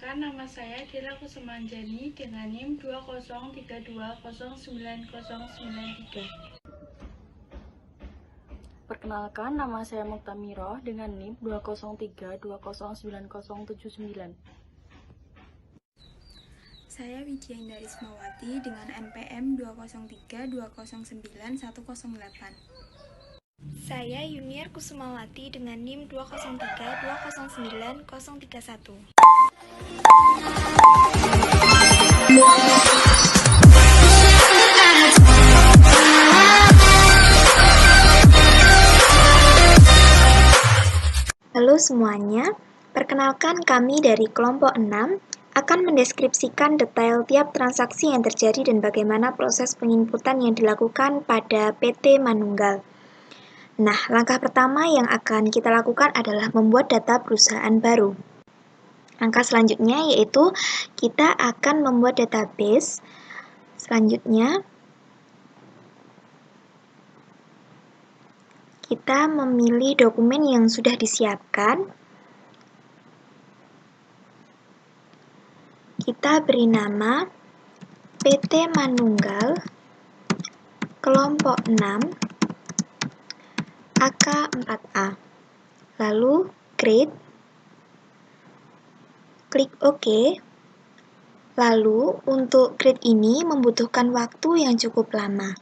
Perkenalkan, nama saya Dela Kusumanjani dengan NIM 20320909093. Perkenalkan, nama saya Muktamiroh dengan NIM 20320909079. Saya Widya Ismawati dengan NPM 203209108. Saya Yuniar Kusumawati dengan NIM 203209091. Halo semuanya, perkenalkan kami dari kelompok 6 akan mendeskripsikan detail tiap transaksi yang terjadi dan bagaimana proses penginputan yang dilakukan pada PT Manunggal. Nah, langkah pertama yang akan kita lakukan adalah membuat data perusahaan baru. Langkah selanjutnya yaitu kita akan membuat database. Selanjutnya, kita memilih dokumen yang sudah disiapkan. Kita beri nama PT Manunggal kelompok 6 AK4A. Lalu create, klik OK. Lalu untuk create ini membutuhkan waktu yang cukup lama.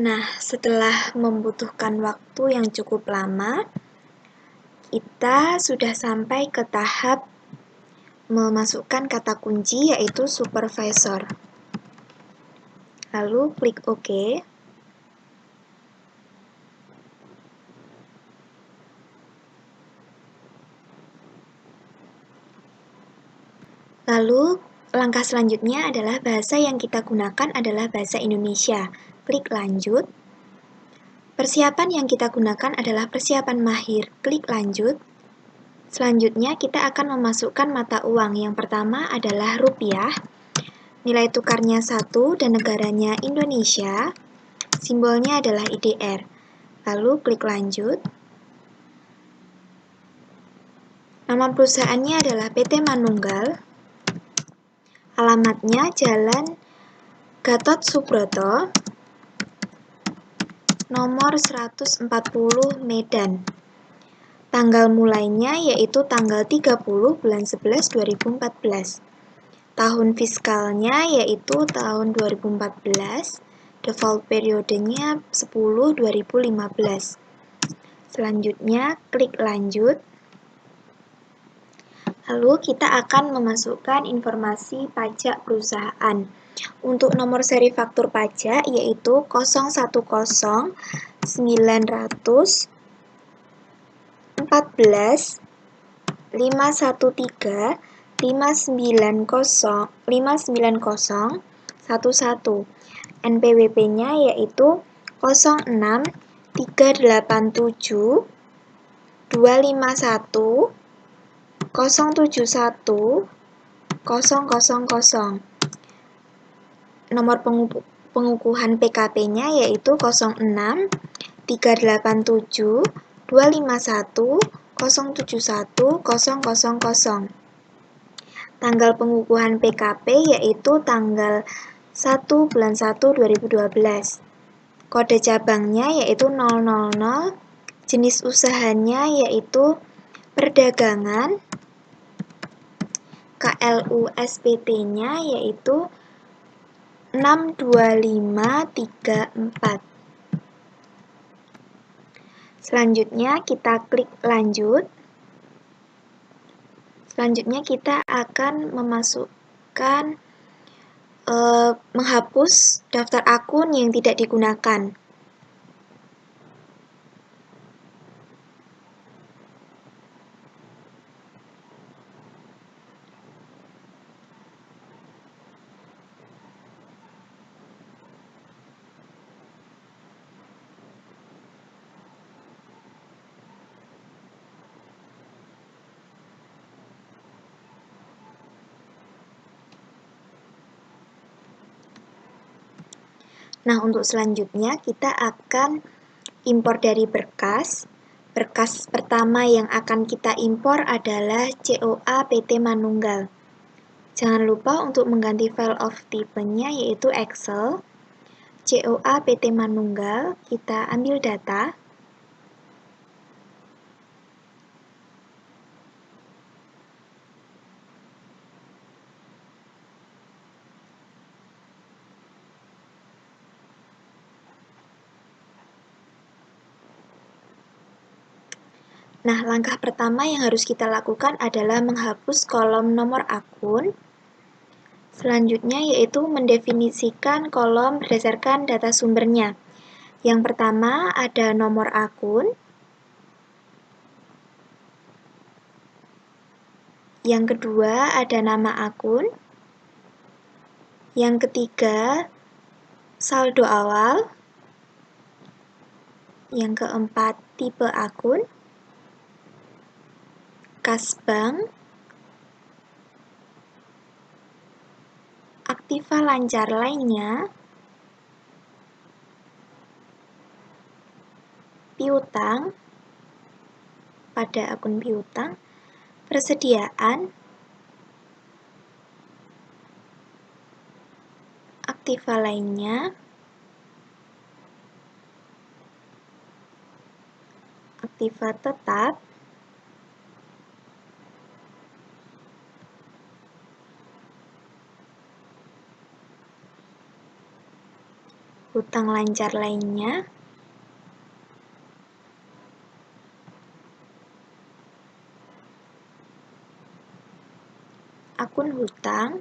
Nah, setelah membutuhkan waktu yang cukup lama, kita sudah sampai ke tahap memasukkan kata kunci yaitu supervisor. Lalu klik OK. Lalu langkah selanjutnya adalah bahasa yang kita gunakan adalah bahasa Indonesia. Klik lanjut. Persiapan yang kita gunakan adalah persiapan mahir. Klik lanjut. Selanjutnya kita akan memasukkan mata uang. Yang pertama adalah rupiah. Nilai tukarnya 1 dan negaranya Indonesia. Simbolnya adalah IDR. Lalu klik lanjut. Nama perusahaannya adalah PT Manunggal. Alamatnya Jalan Gatot Subroto, nomor 140 Medan. Tanggal mulainya yaitu tanggal 30 bulan 11 2014. Tahun fiskalnya yaitu tahun 2014. Default periodenya 10 2015. Selanjutnya klik lanjut. Lalu kita akan memasukkan informasi pajak perusahaan. Untuk nomor seri faktur pajak yaitu 010 900 14 513 590 590 11. NPWP-nya yaitu 06 387 251 071 000. Nomor pengukuhan PKP-nya yaitu 06 387 251 071 000. Tanggal pengukuhan PKP yaitu tanggal 1 bulan 1 2012. Kode cabangnya yaitu 000. Jenis usahanya yaitu perdagangan. KLU SPT-nya yaitu 62534. Selanjutnya kita klik lanjut. Selanjutnya kita akan memasukkan menghapus daftar akun yang tidak digunakan. Nah, untuk selanjutnya kita akan impor dari berkas. Berkas pertama yang akan kita impor adalah COA PT Manunggal. Jangan lupa untuk mengganti file of type-nya yaitu Excel. COA PT Manunggal, kita ambil data. Nah, langkah pertama yang harus kita lakukan adalah menghapus kolom nomor akun. Selanjutnya yaitu mendefinisikan kolom berdasarkan data sumbernya. Yang pertama ada nomor akun. Yang kedua ada nama akun. Yang ketiga saldo awal. Yang keempat tipe akun. Kas bank, aktiva lancar lainnya, piutang, pada akun piutang, persediaan, aktiva lainnya, aktiva tetap, hutang lancar lainnya, akun hutang,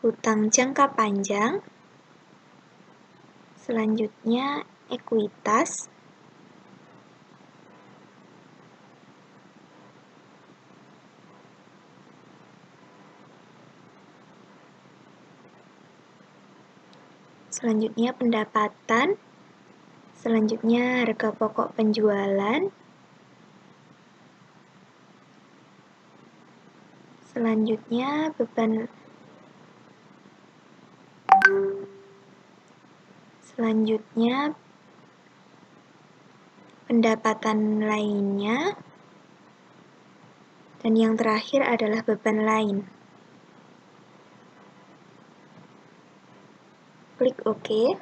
hutang jangka panjang, selanjutnya ekuitas, selanjutnya pendapatan, selanjutnya harga pokok penjualan, selanjutnya pendapatan lainnya, dan yang terakhir adalah beban lain. Klik OK.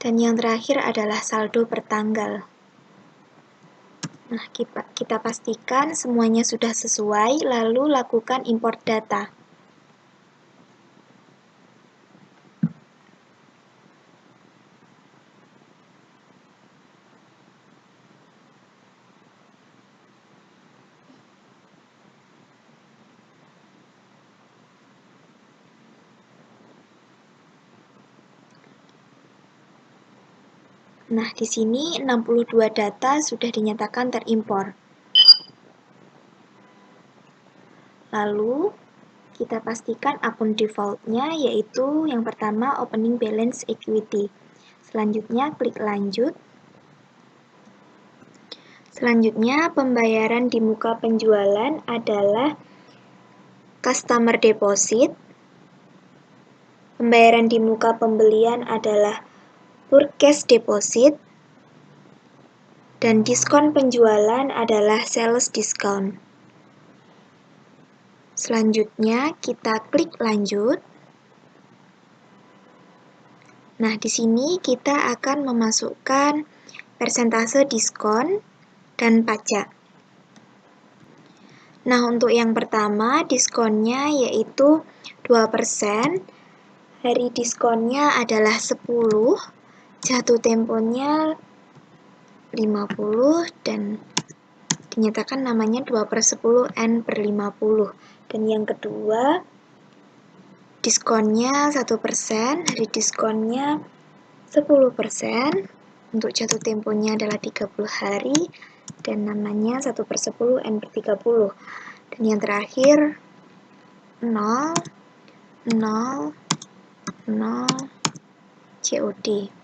Dan yang terakhir adalah saldo per tanggal. Nah, kita pastikan semuanya sudah sesuai, lalu lakukan import data. Nah, di sini 62 data sudah dinyatakan terimpor. Lalu, kita pastikan akun default-nya yaitu yang pertama opening balance equity. Selanjutnya, klik lanjut. Selanjutnya, pembayaran di muka penjualan adalah customer deposit. Pembayaran di muka pembelian adalah purchase deposit, dan diskon penjualan adalah sales discount. Selanjutnya, kita klik lanjut. Nah, di sini kita akan memasukkan persentase diskon dan pajak. Nah, untuk yang pertama, diskonnya yaitu 2%. Hari diskonnya adalah 10. Jatuh temponya 50 dan dinyatakan namanya 2/10 N per 50. Dan yang kedua, diskonnya 1%, hari diskonnya 10%, untuk jatuh temponya adalah 30 hari, dan namanya 1/10 N per 30. Dan yang terakhir, 0, 0, 0, COD.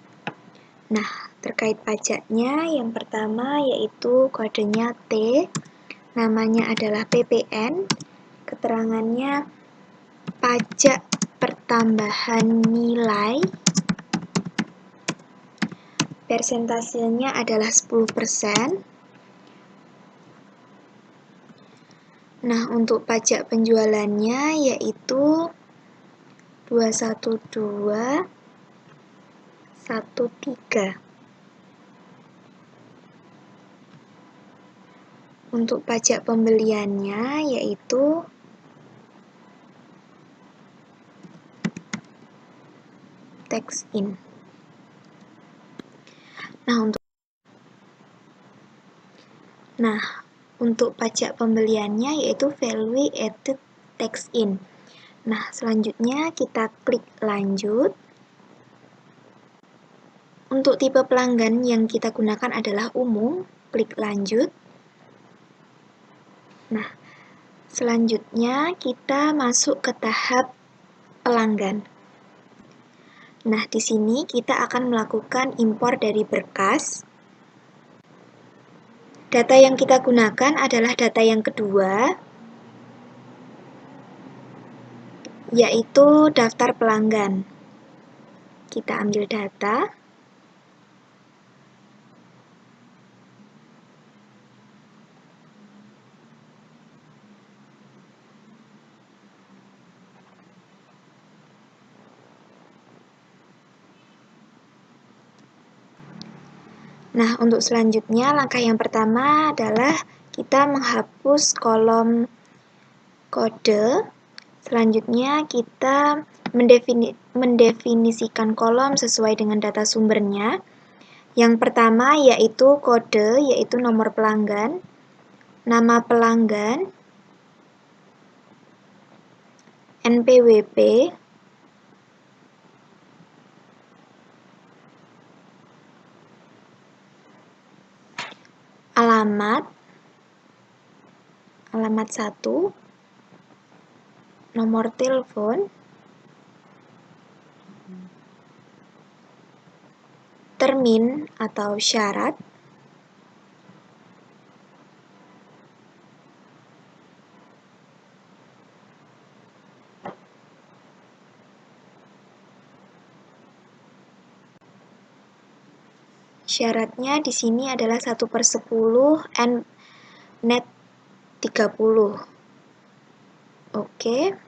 Nah, terkait pajaknya, yang pertama yaitu kodenya T, namanya adalah PPN, keterangannya pajak pertambahan nilai, persentasenya adalah 10%. Nah, untuk pajak penjualannya yaitu 21213. Untuk pajak pembeliannya yaitu tax in. Untuk pajak pembeliannya yaitu value added tax in. Nah, selanjutnya kita klik lanjut. Untuk tipe pelanggan yang kita gunakan adalah umum, klik lanjut. Nah, selanjutnya kita masuk ke tahap pelanggan. Nah, di sini kita akan melakukan impor dari berkas. Data yang kita gunakan adalah data yang kedua, yaitu daftar pelanggan. Kita ambil data. Nah, untuk selanjutnya, langkah yang pertama adalah kita menghapus kolom kode. Selanjutnya, kita mendefinisikan kolom sesuai dengan data sumbernya. Yang pertama yaitu kode, yaitu nomor pelanggan, nama pelanggan, NPWP, alamat 1, nomor telepon, termin atau syarat, syaratnya di sini adalah 1/10 and net 30. Oke.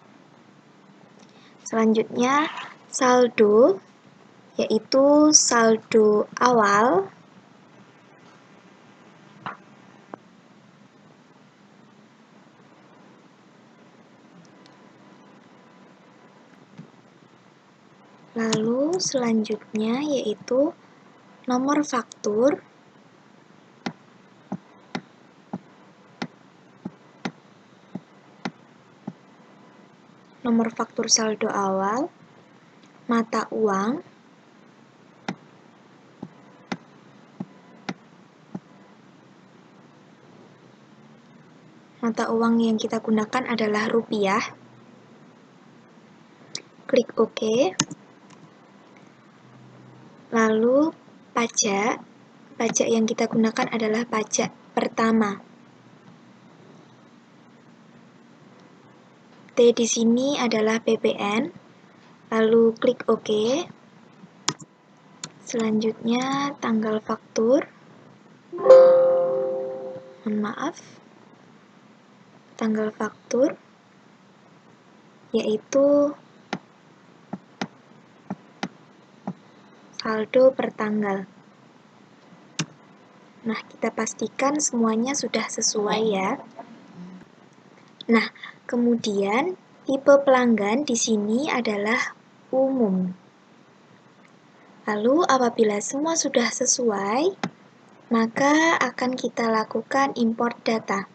Selanjutnya saldo, yaitu saldo awal, lalu selanjutnya yaitu nomor faktur, nomor faktur saldo awal, mata uang, mata uang yang kita gunakan adalah rupiah. Klik OK. Lalu pajak yang kita gunakan adalah pajak pertama. T di sini adalah PPN. Lalu klik OK. Selanjutnya tanggal faktur. Mohon maaf. Tanggal faktur yaitu saldo per tanggal. Nah, kita pastikan semuanya sudah sesuai ya. Nah, kemudian tipe pelanggan di sini adalah umum. Lalu apabila semua sudah sesuai, maka akan kita lakukan import data.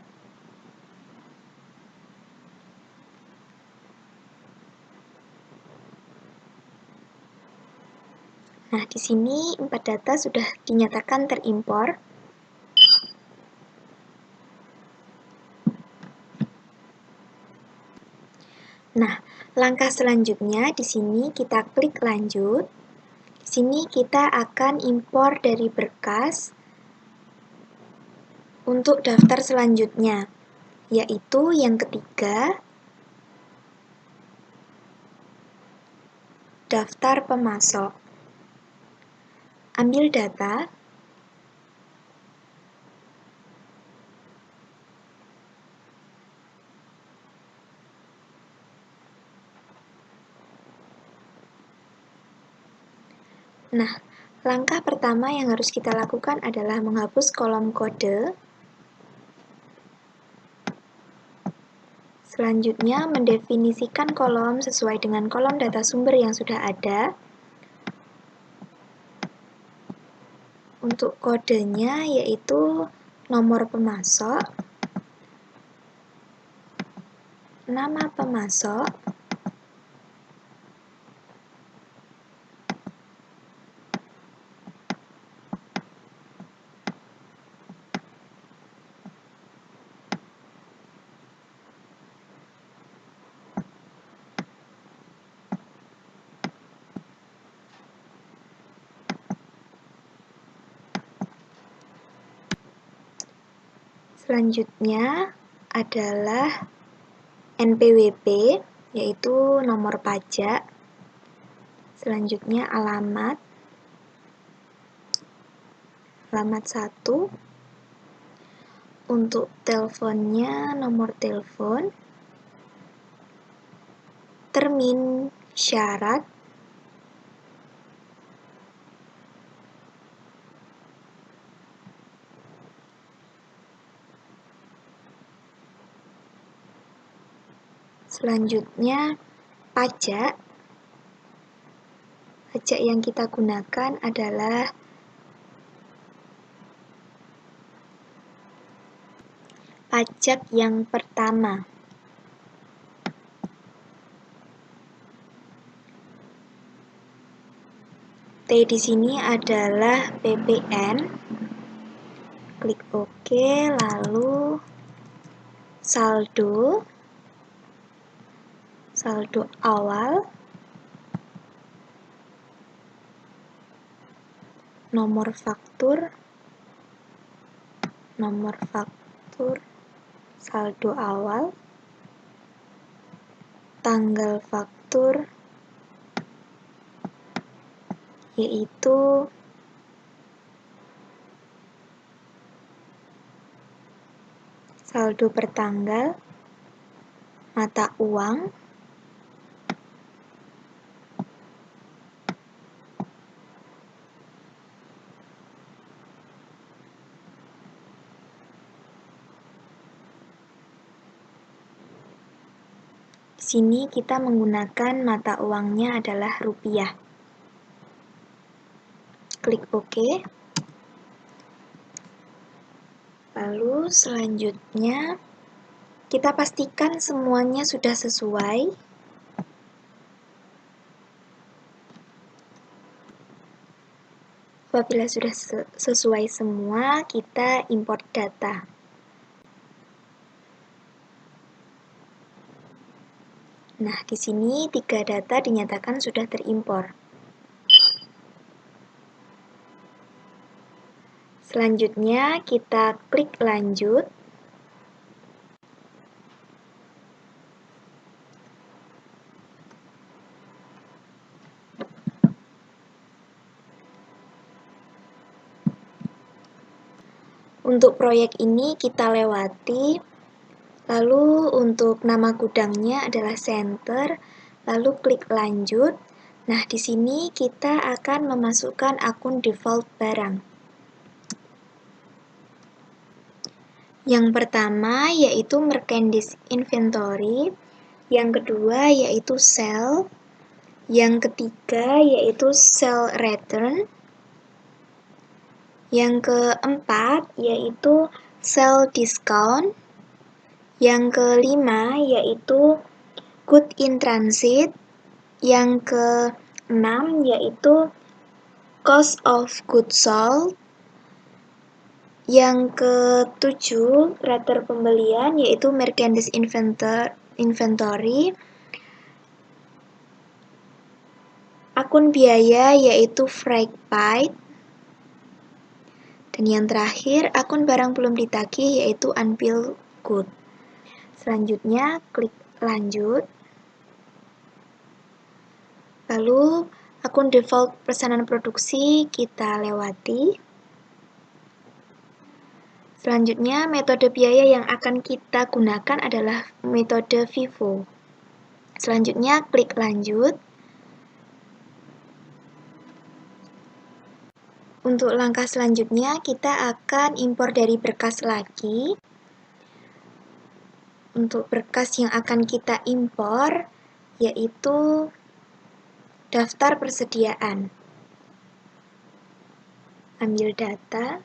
Nah, di sini 4 data sudah dinyatakan terimpor. Nah, langkah selanjutnya di sini kita klik lanjut. Di sini kita akan impor dari berkas untuk daftar selanjutnya. yaitu yang ketiga, daftar pemasok. Ambil data, nah, langkah pertama yang harus kita lakukan adalah menghapus kolom kode. Selanjutnya, mendefinisikan kolom sesuai dengan kolom data sumber yang sudah ada. Untuk kodenya yaitu nomor pemasok, nama pemasok, selanjutnya adalah NPWP, yaitu nomor pajak. Selanjutnya alamat 1. Untuk teleponnya nomor telepon. Termin syarat. Selanjutnya, pajak. Pajak yang kita gunakan adalah pajak yang pertama. T di sini adalah PPN. Klik OK, lalu saldo awal, nomor faktur, saldo awal, tanggal faktur, yaitu saldo per tanggal, mata uang, di sini kita menggunakan mata uangnya adalah rupiah. Klik OK. Lalu selanjutnya kita pastikan semuanya sudah sesuai. Apabila sudah sesuai semua, kita import data. Nah, di sini 3 data dinyatakan sudah terimpor. Selanjutnya, kita klik lanjut. Untuk proyek ini kita lewati, lalu untuk nama gudangnya adalah center, lalu klik lanjut. Nah, di sini kita akan memasukkan akun default barang. Yang pertama yaitu merchandise inventory, yang kedua yaitu sale, yang ketiga yaitu sale return, yang keempat yaitu sale discount, yang kelima yaitu good in transit, yang keenam yaitu cost of goods sold, yang ketujuh rater pembelian yaitu merchandise inventory, akun biaya yaitu freight paid, dan yang terakhir akun barang belum ditagih yaitu unbilled good. Selanjutnya, klik lanjut. Lalu, akun default pesanan produksi kita lewati. Selanjutnya, metode biaya yang akan kita gunakan adalah metode FIFO. Selanjutnya, klik lanjut. Untuk langkah selanjutnya, kita akan impor dari berkas lagi. Untuk berkas yang akan kita impor, yaitu daftar persediaan. Ambil data.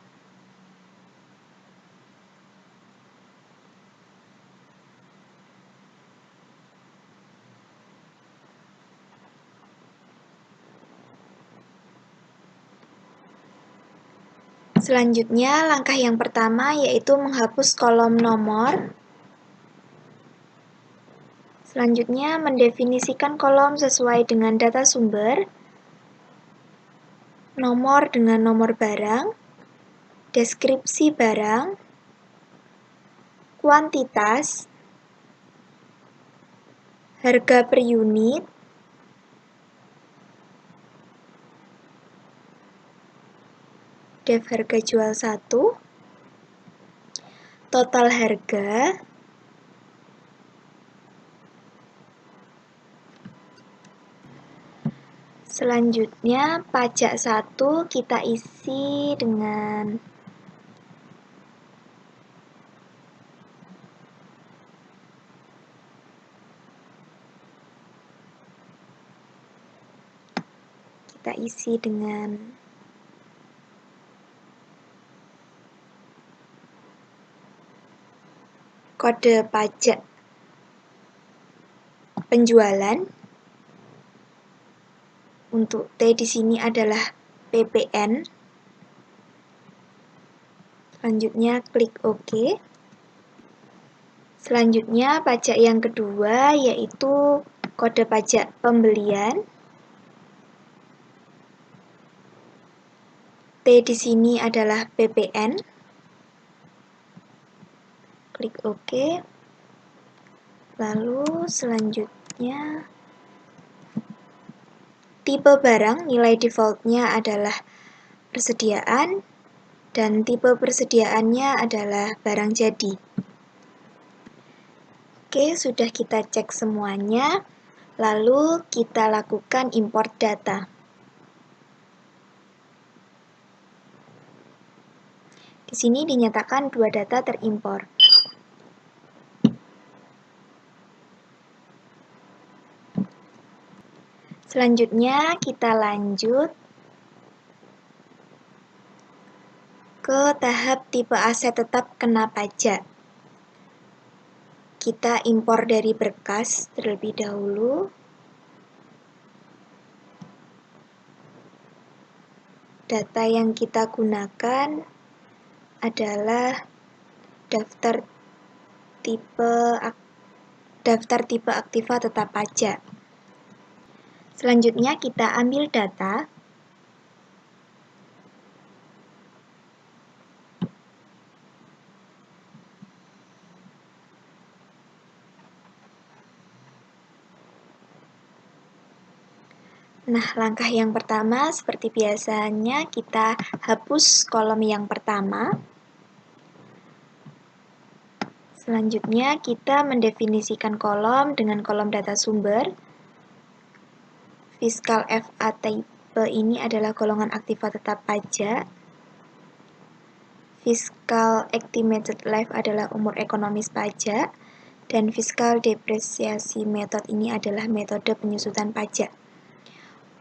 Selanjutnya, langkah yang pertama yaitu menghapus kolom nomor. Selanjutnya, mendefinisikan kolom sesuai dengan data sumber, nomor dengan nomor barang, deskripsi barang, kuantitas, harga per unit, def harga jual 1, total harga, selanjutnya pajak 1 kita isi dengan kode pajak penjualan. Untuk T di sini adalah PPN. Selanjutnya klik OK. Selanjutnya pajak yang kedua yaitu kode pajak pembelian. T di sini adalah PPN. Klik OK. Lalu selanjutnya tipe barang, nilai defaultnya adalah persediaan dan tipe persediaannya adalah barang jadi. Oke, sudah kita cek semuanya. Lalu kita lakukan import data. Di sini dinyatakan 2 data terimpor. Selanjutnya kita lanjut ke tahap tipe aset tetap kena pajak. Kita impor dari berkas terlebih dahulu. Data yang kita gunakan adalah daftar tipe aktiva tetap pajak. Selanjutnya kita ambil data. Nah, langkah yang pertama seperti biasanya kita hapus kolom yang pertama. Selanjutnya kita mendefinisikan kolom dengan kolom data sumber. Fiskal FA type ini adalah golongan aktiva tetap pajak. Fiskal estimated life adalah umur ekonomis pajak. Dan fiskal depresiasi method ini adalah metode penyusutan pajak.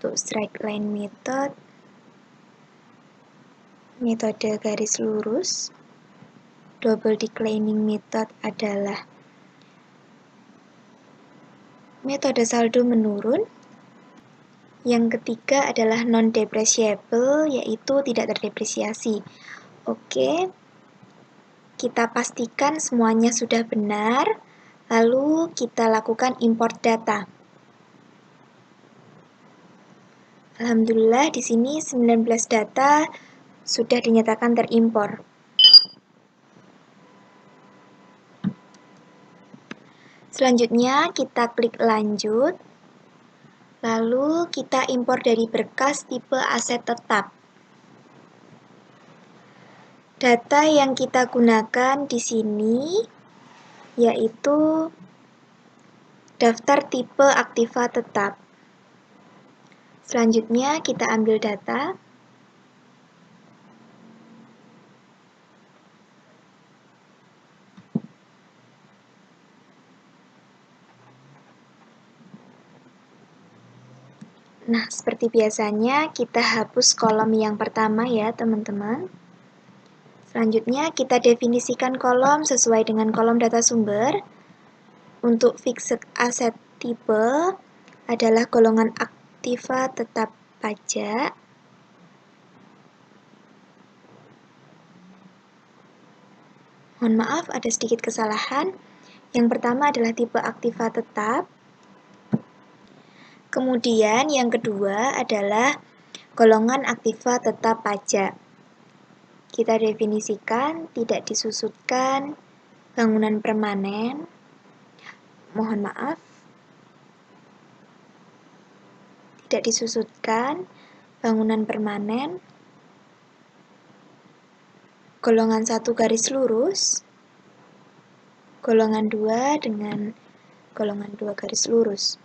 Untuk straight line method, metode garis lurus. Double declining method adalah metode saldo menurun. Yang ketiga adalah non-depreciable, yaitu tidak terdepresiasi. Oke, kita pastikan semuanya sudah benar, lalu kita lakukan import data. Alhamdulillah di sini 19 data sudah dinyatakan terimpor. Selanjutnya kita klik lanjut, lalu kita impor dari berkas tipe aset tetap. Data yang kita gunakan di sini yaitu daftar tipe aktiva tetap. Selanjutnya kita ambil data. Nah, seperti biasanya kita hapus kolom yang pertama ya, teman-teman. Selanjutnya kita definisikan kolom sesuai dengan kolom data sumber. Untuk fixed asset tipe adalah golongan aktiva tetap pajak. Mohon maaf, ada sedikit kesalahan. Yang pertama adalah tipe aktiva tetap. Kemudian yang kedua adalah golongan aktiva tetap pajak. Kita definisikan tidak disusutkan bangunan permanen. Mohon maaf. Tidak disusutkan bangunan permanen. Golongan 1 garis lurus. Golongan 2 dengan golongan 2 garis lurus.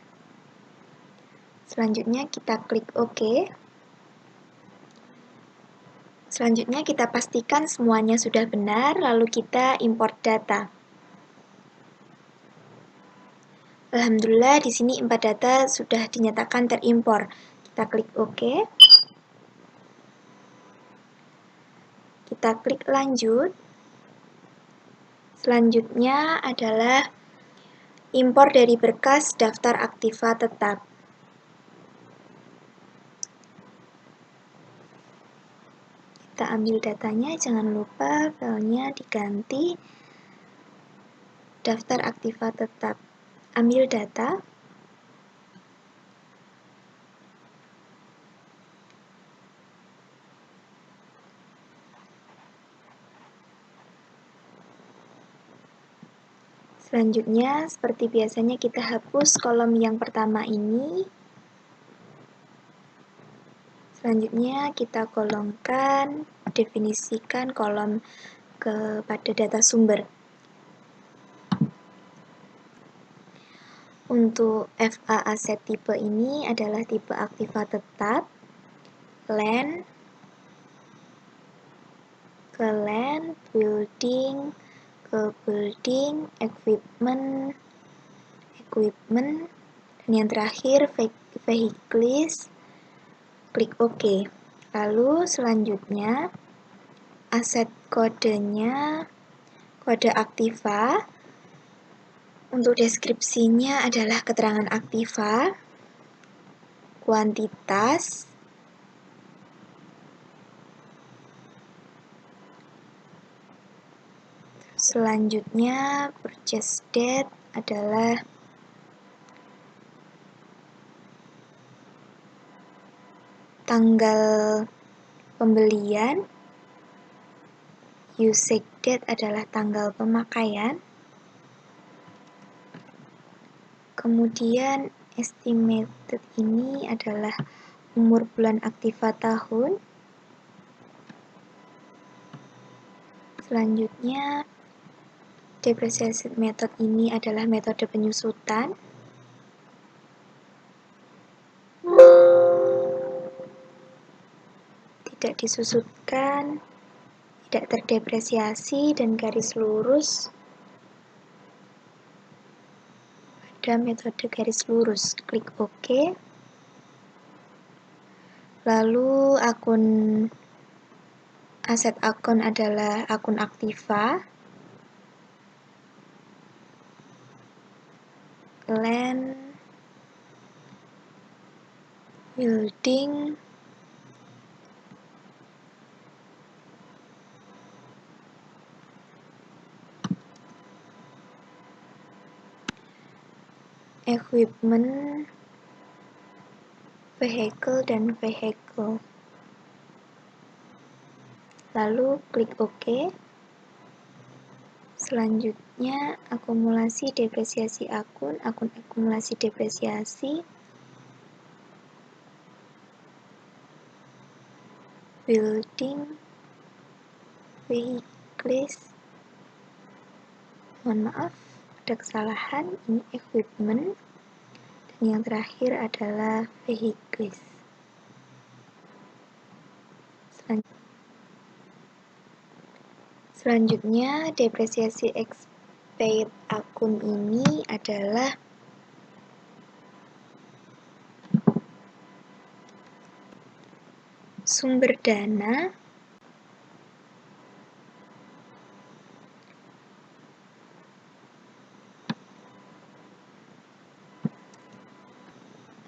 Selanjutnya kita klik OK. Selanjutnya kita pastikan semuanya sudah benar, lalu kita import data. Alhamdulillah di sini 4 data sudah dinyatakan terimpor. Kita klik OK. Kita klik lanjut. Selanjutnya adalah impor dari berkas daftar aktiva tetap. Kita ambil datanya, jangan lupa filenya diganti daftar aktiva tetap. Ambil data. Selanjutnya, seperti biasanya kita hapus kolom yang pertama ini. Selanjutnya kita golongkan, definisikan kolom kepada data sumber. Untuk FA aset tipe ini adalah tipe aktiva tetap, land, ke land, building, ke building, equipment, dan yang terakhir vehicles. Klik OK. Lalu selanjutnya aset kodenya kode aktiva. Untuk deskripsinya adalah keterangan aktiva, kuantitas, selanjutnya purchase date adalah tanggal pembelian, usage date adalah tanggal pemakaian, kemudian estimated ini adalah umur bulan aktiva tahun, selanjutnya depreciation method ini adalah metode penyusutan, tidak disusutkan, tidak terdepresiasi, dan garis lurus pada metode garis lurus. Klik OK. Lalu aset akun adalah akun aktiva, land, building, equipment, vehicle, dan vehicle. Lalu klik OK. Selanjutnya, akumulasi depresiasi akun akumulasi depresiasi, building, vehicles, mohon maaf, ada kesalahan, ini equipment, dan yang terakhir adalah vehicles. Selanjutnya, depresiasi expaid akun ini adalah sumber dana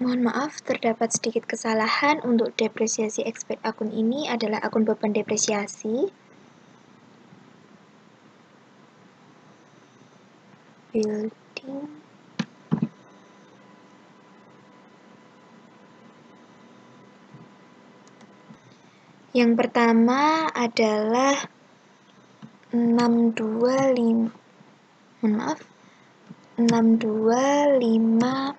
Mohon maaf, terdapat sedikit kesalahan. Untuk depresiasi expaid akun ini adalah akun beban depresiasi. Building. Yang pertama adalah 625, mohon maaf, 62500.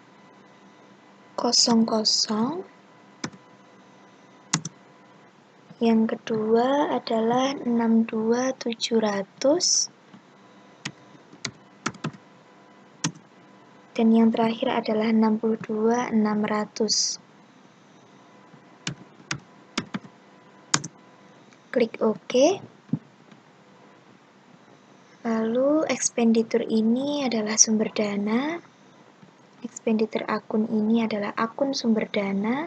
Yang kedua adalah 62700. Dan yang terakhir adalah 62600. Klik OK. Lalu expenditure ini adalah sumber dana. Expenditure akun ini adalah akun sumber dana.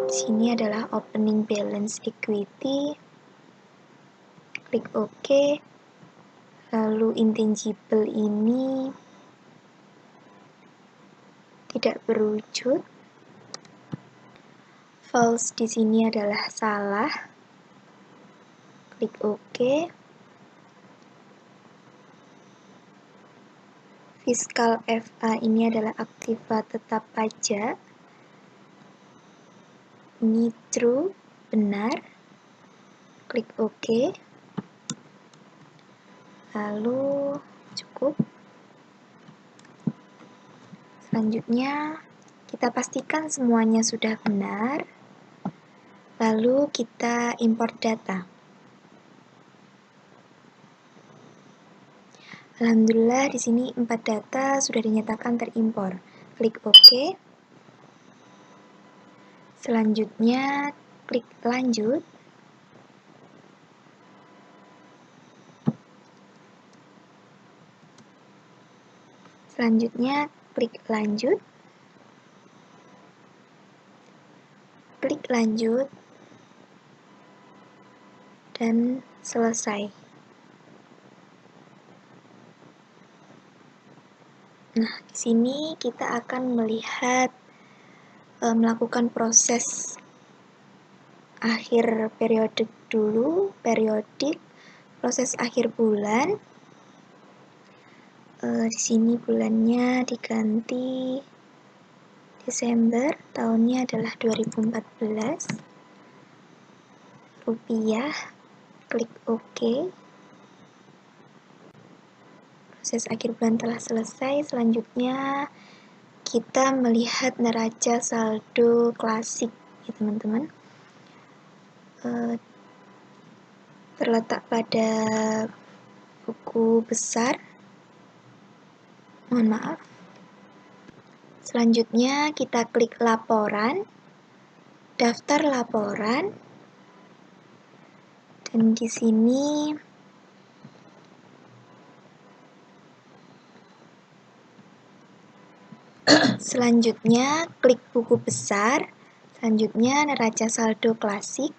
Di sini adalah opening balance equity. Klik OK. Lalu intangible ini tidak berwujud. False di sini adalah salah. Klik OK. Fiskal FA ini adalah aktiva tetap pajak. Ini true, benar. Klik OK. Lalu cukup. Selanjutnya, kita pastikan semuanya sudah benar. Lalu kita import data. Alhamdulillah di sini 4 data sudah dinyatakan terimpor. Klik OK. Selanjutnya klik lanjut. Selanjutnya klik lanjut. Klik lanjut dan selesai. Nah, di sini kita akan melihat melakukan proses akhir periodik dulu, proses akhir bulan. Di sini bulannya diganti Desember, tahunnya adalah 2014. Rupiah, klik OK. Proses akhir bulan telah selesai. Selanjutnya kita melihat neraca saldo klasik, ya teman-teman. Terletak pada buku besar. Mohon maaf. Selanjutnya kita klik laporan, daftar laporan, dan di sini selanjutnya klik buku besar, selanjutnya neraca saldo klasik.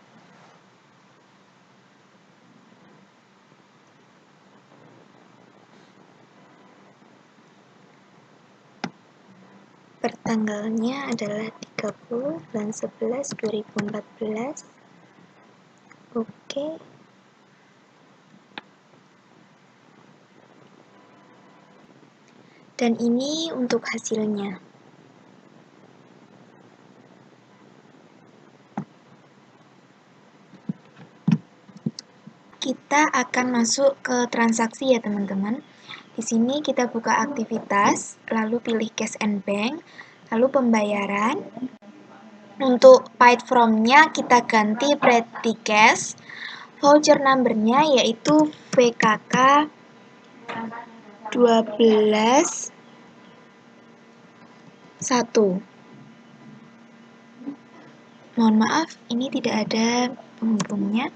Pertanggalnya adalah 30 bulan 11 2014. Oke. Dan ini untuk hasilnya. kita akan masuk ke transaksi ya teman-teman. Di sini kita buka aktivitas, lalu pilih cash and bank, lalu pembayaran. Untuk paid from-nya kita ganti petty cash. Voucher number-nya yaitu VKK 12 1. Mohon maaf, ini tidak ada penghubungnya.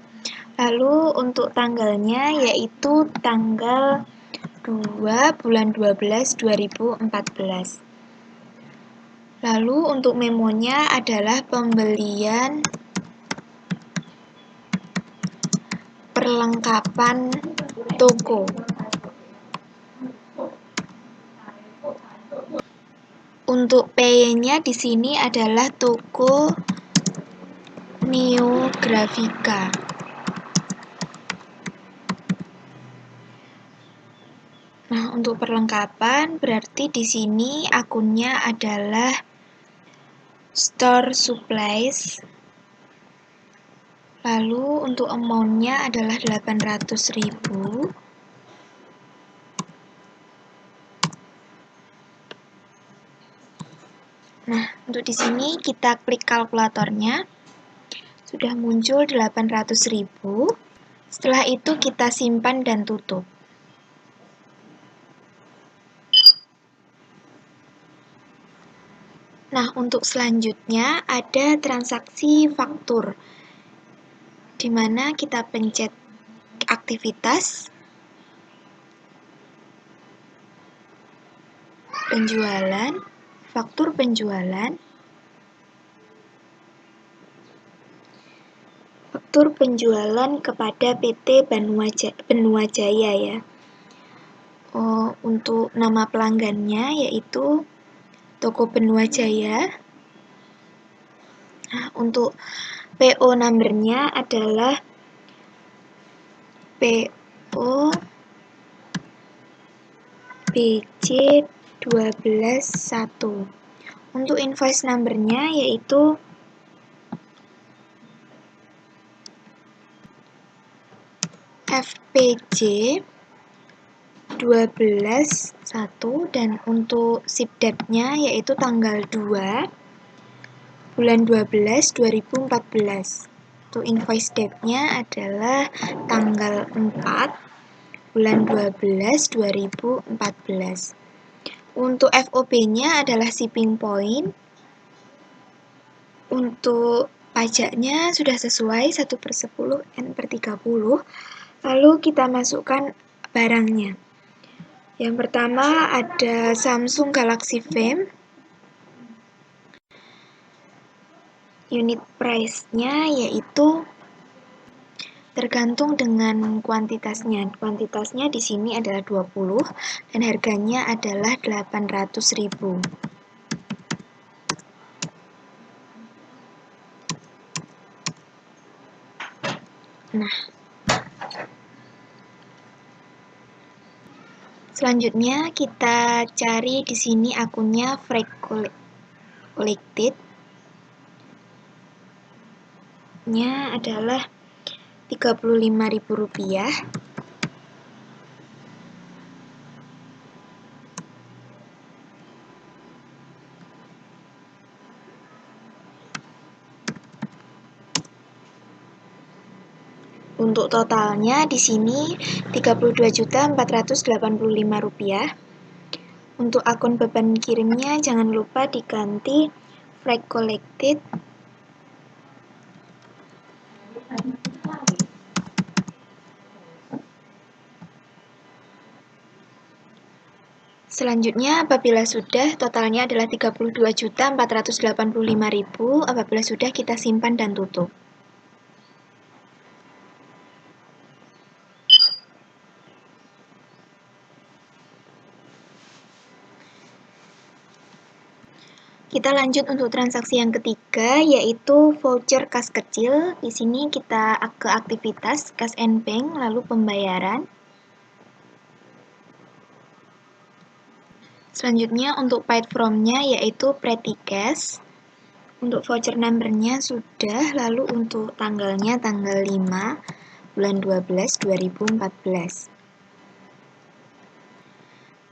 Lalu untuk tanggalnya yaitu tanggal 2 bulan 12 2014. Lalu untuk memonya adalah pembelian perlengkapan toko. Untuk pay-nya di sini adalah toko Neografika. Nah, untuk perlengkapan berarti di sini akunnya adalah Store Supplies. Lalu untuk amount-nya adalah 800.000. Nah, untuk di sini kita klik kalkulatornya. Sudah muncul 800.000. Setelah itu kita simpan dan tutup. Nah, untuk selanjutnya ada transaksi faktur, di mana kita pencet aktivitas, penjualan, faktur penjualan, faktur penjualan kepada PT Benua Jaya ya. Untuk nama pelanggannya yaitu Toko Benua Jaya. Nah, untuk PO number-nya adalah PO BJ 12 1. Untuk invoice number-nya yaitu FPJ 12 1, dan untuk ship date-nya yaitu tanggal 2 bulan 12 2014. Untuk invoice date-nya adalah tanggal 4 bulan 12 2014. Untuk FOB-nya adalah shipping point. Untuk pajaknya sudah sesuai 1/10 N/30. Lalu kita masukkan barangnya. Yang pertama ada Samsung Galaxy Frame. Unit price-nya yaitu tergantung dengan kuantitasnya. Kuantitasnya di sini adalah 20 dan harganya adalah 800.000. Nah, selanjutnya kita cari di sini akunnya Freight Collected. Nya adalah Rp35.000. Untuk totalnya di sini Rp32.485. Untuk akun beban kirimnya jangan lupa diganti Freight Collected. Selanjutnya apabila sudah, totalnya adalah Rp32.485.000. Apabila sudah, kita simpan dan tutup. Kita lanjut untuk transaksi yang ketiga, yaitu voucher kas kecil. Di sini kita ke aktivitas cash and bank, lalu pembayaran. Selanjutnya untuk paid from-nya yaitu petty cash. Untuk voucher number-nya sudah, lalu untuk tanggalnya tanggal 5 bulan 12 2014.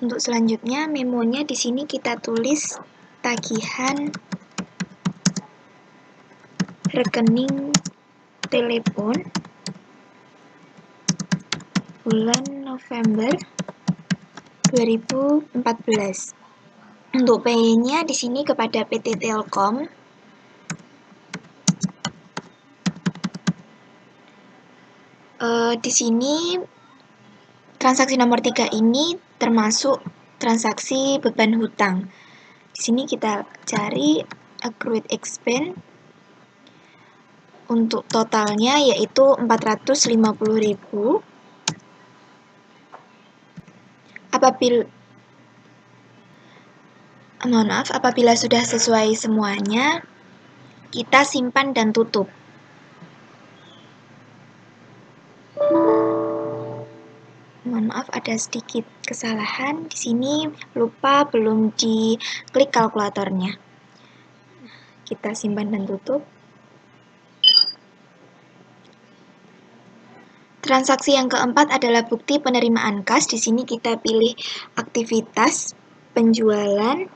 Untuk selanjutnya, memonya di sini kita tulis tagihan rekening telepon bulan November 2014. Untuk pay-nya di sini kepada PT Telkom. Di sini transaksi nomor 3 ini termasuk transaksi beban hutang. Di sini kita cari accrued expense. Untuk totalnya yaitu 450.000. Apabila sudah sesuai semuanya, kita simpan dan tutup. Mohon maaf, ada sedikit kesalahan. Di sini lupa belum diklik kalkulatornya. Kita simpan dan tutup. Transaksi yang keempat adalah bukti penerimaan kas. Di sini kita pilih aktivitas penjualan,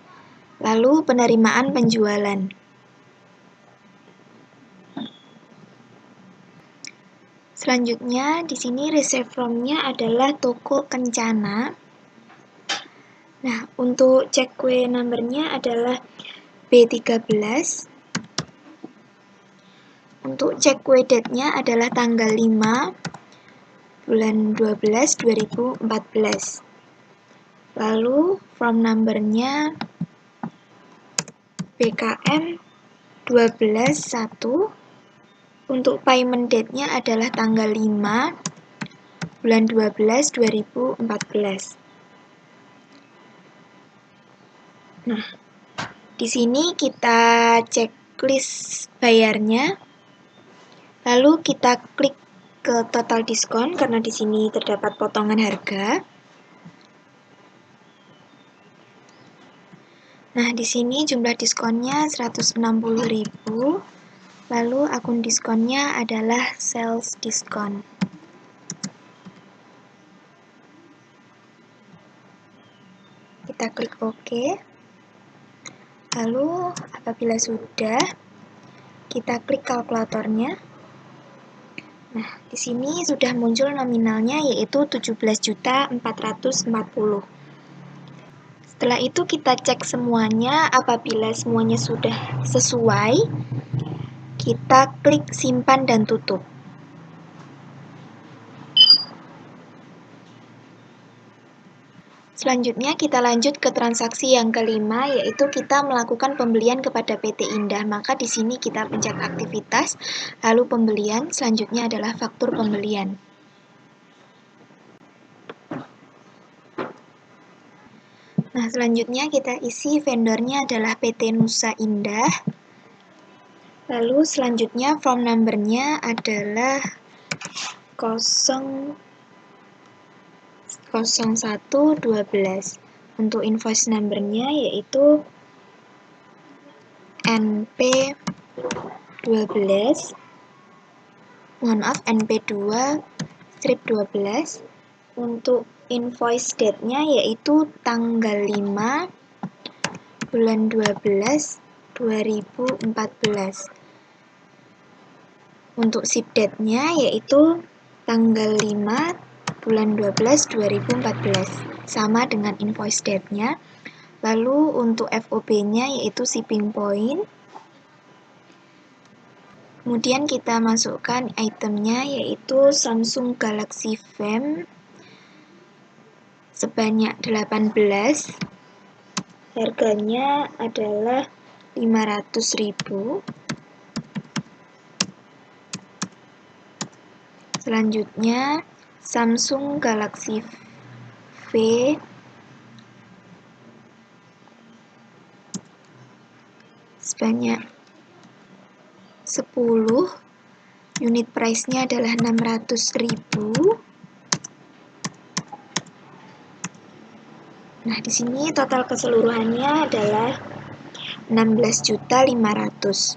lalu penerimaan penjualan. Selanjutnya, di sini receive from-nya adalah toko Kencana. Nah, untuk check kue number-nya adalah B13. Untuk check kue date-nya adalah tanggal 5 bulan 12 2014. Lalu from number-nya BKM 12.1. Untuk payment date-nya adalah tanggal 5 bulan 12 2014. Nah, di sini kita checklist bayarnya. Lalu kita klik ke total diskon karena di sini terdapat potongan harga. Nah, di sini jumlah diskonnya 160.000. Lalu akun diskonnya adalah sales diskon. Kita klik OK. Lalu apabila sudah, kita klik kalkulatornya. Nah, di sini sudah muncul nominalnya yaitu 17.440.000. Setelah itu kita cek semuanya. Apabila semuanya sudah sesuai, kita klik simpan dan tutup. Selanjutnya kita lanjut ke transaksi yang kelima, yaitu kita melakukan pembelian kepada PT Indah. Maka di sini kita pencet aktivitas, lalu pembelian, selanjutnya adalah faktur pembelian. Nah, selanjutnya kita isi vendornya adalah PT Nusa Indah. Lalu selanjutnya form number-nya adalah 0112. Untuk invoice number-nya yaitu NP12. Mohon maaf, NP2 strip 12. Untuk invoice date-nya yaitu tanggal 5 bulan 12 2014. Untuk ship date-nya yaitu tanggal 5 bulan 12 2014, sama dengan invoice date-nya. Lalu untuk FOB-nya yaitu shipping point. Kemudian kita masukkan itemnya yaitu Samsung Galaxy Fam sebanyak 18. Harganya adalah 500.000. Selanjutnya Samsung Galaxy V sebanyak 10. Unit price-nya adalah 600.000. Nah, di sini total keseluruhannya adalah 16.500.000.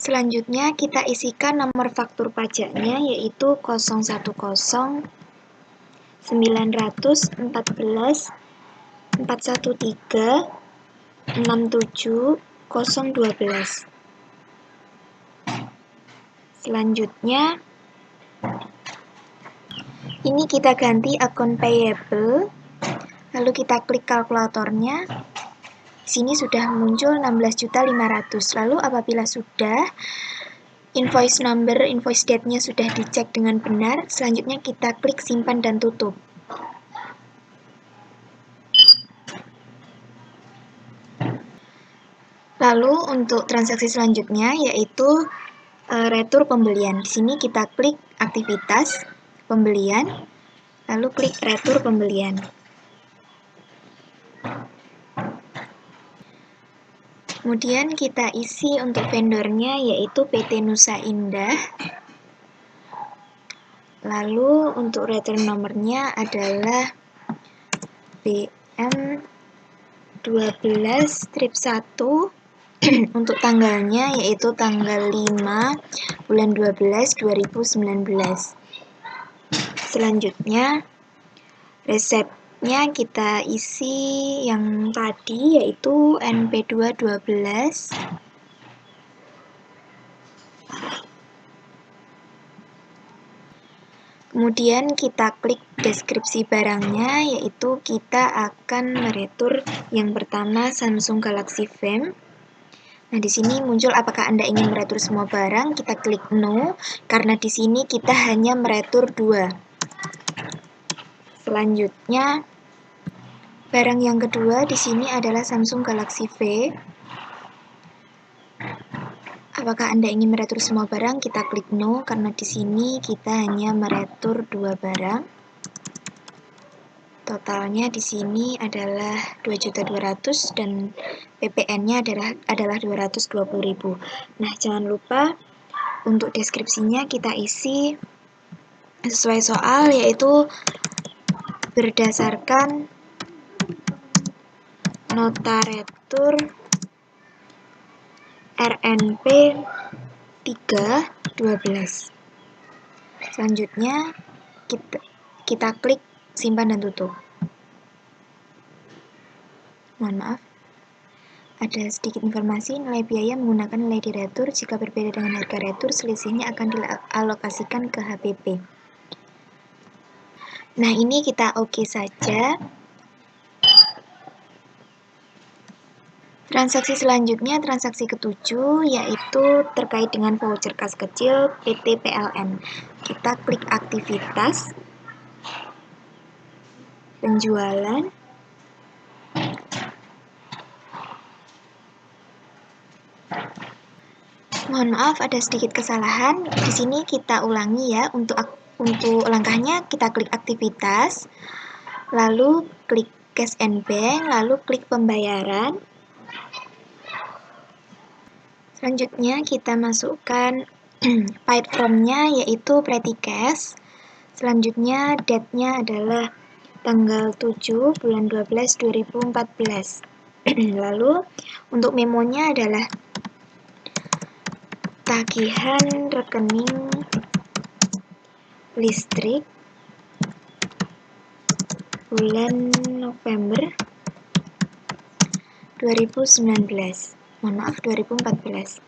Selanjutnya kita isikan nomor faktur pajaknya yaitu 010 914 413 67 012. Selanjutnya ini kita ganti akun payable, lalu kita klik kalkulatornya. Di sini sudah muncul 16.500.000. Lalu apabila sudah, invoice number, invoice date-nya sudah dicek dengan benar, selanjutnya kita klik simpan dan tutup. Lalu untuk transaksi selanjutnya yaitu retur pembelian. Di sini kita klik aktivitas pembelian, lalu klik retur pembelian. Kemudian kita isi untuk vendornya yaitu PT Nusa Indah. Lalu untuk return nomornya adalah BM12-1. Untuk tanggalnya yaitu tanggal 5 bulan 12 2019. Selanjutnya resepnya kita isi yang tadi yaitu NP212. Kemudian kita klik deskripsi barangnya, yaitu kita akan meretur yang pertama Samsung Galaxy Frame. Nah, di sini muncul apakah Anda ingin meretur semua barang, kita klik no, karena di sini kita hanya meretur 2. Selanjutnya, barang yang kedua di sini adalah Samsung Galaxy V. Apakah Anda ingin meretur semua barang? Kita klik no, karena di sini kita hanya meretur 2 barang. Totalnya di sini adalah 2.200.000 dan PPN-nya adalah 220.000. Nah, jangan lupa untuk deskripsinya kita isi sesuai soal, yaitu berdasarkan nota retur RNP 312. Selanjutnya kita klik simpan dan tutup. Mohon maaf, ada sedikit informasi. Nilai biaya menggunakan nilai di retur. Jika berbeda dengan harga retur, selisihnya akan dialokasikan ke HPP. Nah, ini kita oke saja. Transaksi selanjutnya, transaksi ke-7, yaitu terkait dengan voucher kas kecil PT PLN. Kita klik aktivitas, penjualan, mohon maaf ada sedikit kesalahan. Di sini kita ulangi ya. Untuk langkahnya kita klik aktivitas, lalu klik cash and bank, lalu klik pembayaran. Selanjutnya kita masukkan paid from-nya yaitu Pretty Cash. Selanjutnya date-nya adalah tanggal 7 bulan 12 2014. Lalu untuk memonya adalah tagihan rekening listrik bulan November 2019. Mohon maaf, 2014.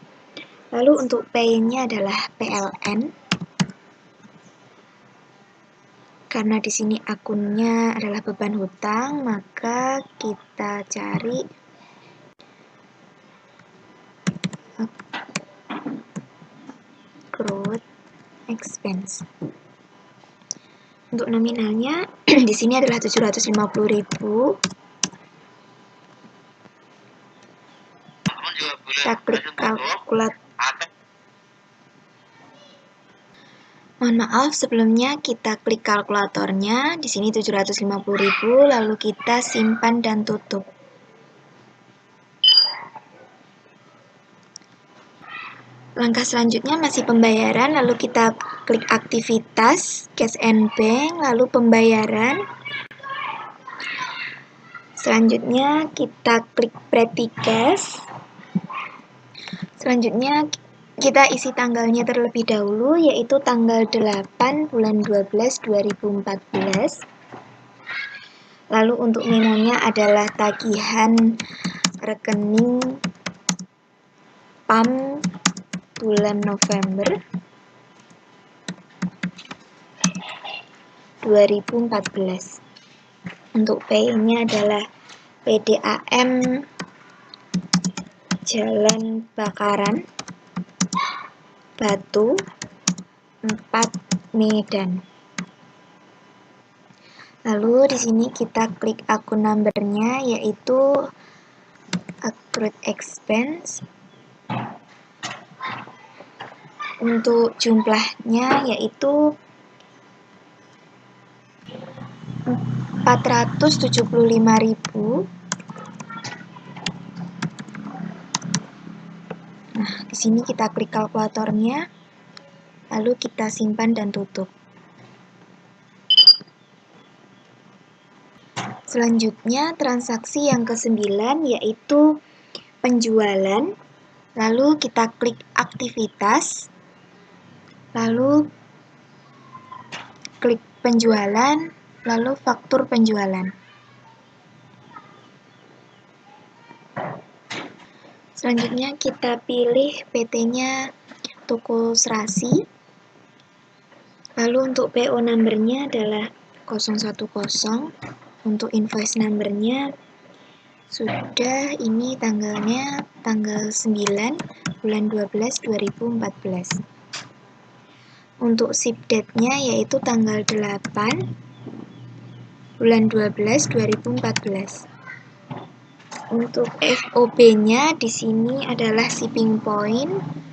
Lalu untuk pay-nya adalah PLN. Karena di sini akunnya adalah beban hutang, maka kita cari accrued expense. Untuk nominalnya di sini adalah 750.000. Kita klik kalkulator. Mohon maaf, sebelumnya kita klik kalkulatornya. Di sini 750.000, lalu kita simpan dan tutup. Langkah selanjutnya masih pembayaran, lalu kita klik aktivitas, cash and bank, lalu pembayaran. Selanjutnya kita klik Pretty Cash. Selanjutnya kita isi tanggalnya terlebih dahulu, yaitu tanggal 8 bulan 12 2014. Lalu untuk memonya adalah tagihan rekening PAM bulan November 2014. Untuk P-nya adalah PDAM Jalan Bakaran Batu 4 Medan. Lalu di sini kita klik akun numbernya, yaitu accrued expense. Untuk jumlahnya yaitu 475.000. Nah, di sini kita klik kalkulatornya, lalu kita simpan dan tutup. Selanjutnya, transaksi yang ke-9 yaitu penjualan. Lalu kita klik aktivitas, lalu klik penjualan, lalu faktur penjualan. Selanjutnya kita pilih PT-nya Toko Serasi. Lalu untuk PO number-nya adalah 010. Untuk invoice number-nya sudah, ini tanggalnya tanggal 9 bulan 12 2014. Untuk ship date-nya yaitu tanggal 8 bulan 12 2014. Untuk FOB-nya di sini adalah shipping point.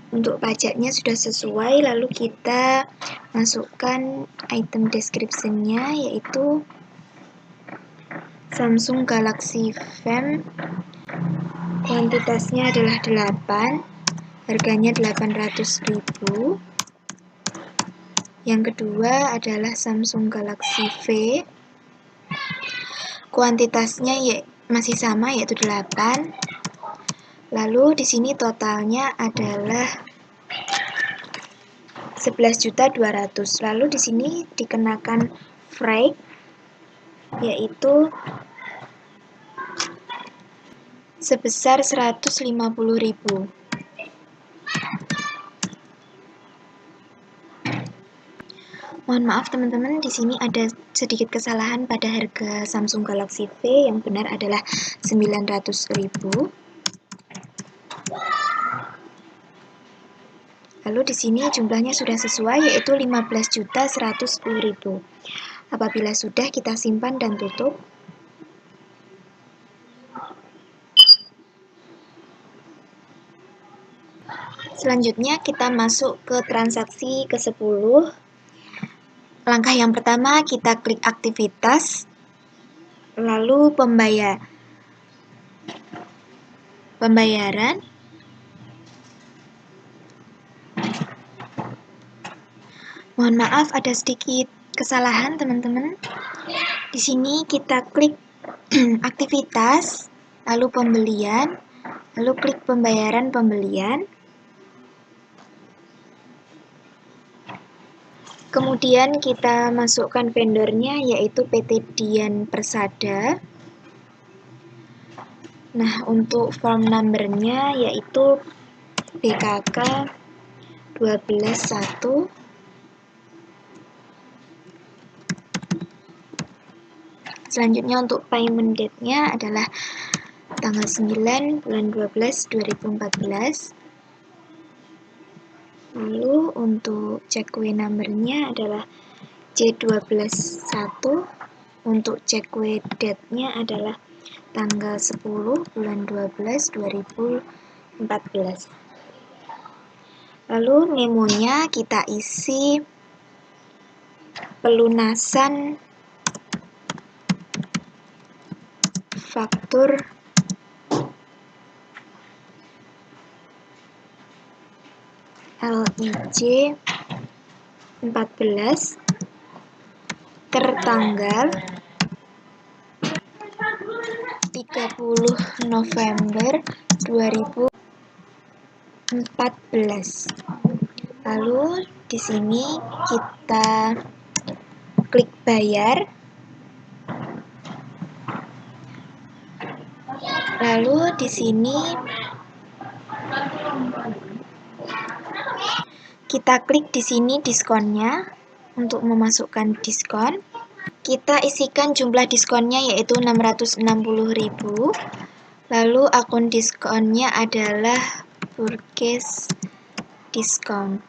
Untuk pajaknya sudah sesuai, lalu kita masukkan item description-nya yaitu Samsung Galaxy Fam. Kuantitasnya adalah 8, harganya 800.000. Yang kedua adalah Samsung Galaxy V. Kuantitasnya masih sama, yaitu 8. Lalu di sini totalnya adalah 11.200.000. Lalu di sini dikenakan freight yaitu sebesar 150.000. Mohon maaf teman-teman, di sini ada sedikit kesalahan pada harga Samsung Galaxy V, yang benar adalah 900.000. Lalu di sini jumlahnya sudah sesuai, yaitu 15.110.000. Apabila sudah, kita simpan dan tutup. Selanjutnya kita masuk ke transaksi ke-10. Langkah yang pertama, kita klik aktivitas, lalu pembayaran. Mohon maaf, ada sedikit kesalahan teman-teman. Di sini kita klik aktivitas, lalu pembelian, lalu klik pembayaran pembelian. Kemudian kita masukkan vendornya, yaitu PT Dian Persada. Nah, untuk form numbernya yaitu BKK 121. Selanjutnya untuk payment date-nya adalah tanggal 9 bulan 12 2014. Lalu untuk cekwe numbernya adalah C121. Untuk cekwe date-nya adalah tanggal 10 bulan 12 2014. Lalu memonya kita isi pelunasan faktur LIJ 14 tertanggal 30 November 2014. 14. Lalu di sini kita klik bayar. Lalu di sini kita klik di sini diskonnya untuk memasukkan diskon. Kita isikan jumlah diskonnya yaitu 660.000. Lalu akun diskonnya adalah purchase discount.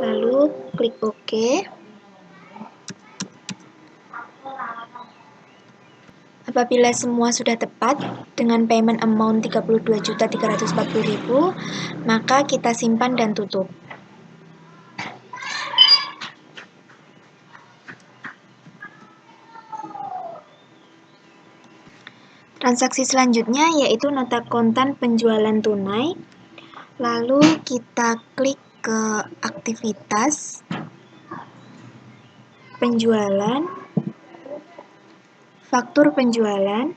Lalu klik OK. Apabila semua sudah tepat dengan payment amount 32.340.000, maka kita simpan dan tutup. Transaksi selanjutnya yaitu nota kontan penjualan tunai. Lalu kita klik ke aktivitas penjualan, faktur penjualan.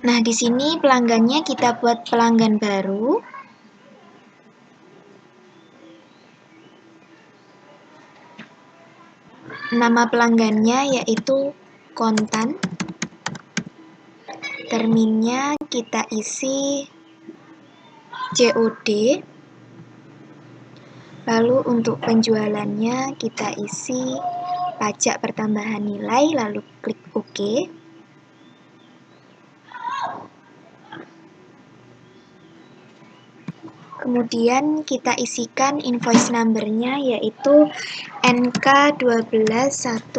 Nah, di sini pelanggannya kita buat pelanggan baru. Nama pelanggannya yaitu kontan. Terminnya kita isi COD. Lalu untuk penjualannya kita isi pajak pertambahan nilai, lalu klik OK. Kemudian kita isikan invoice number-nya yaitu NK121.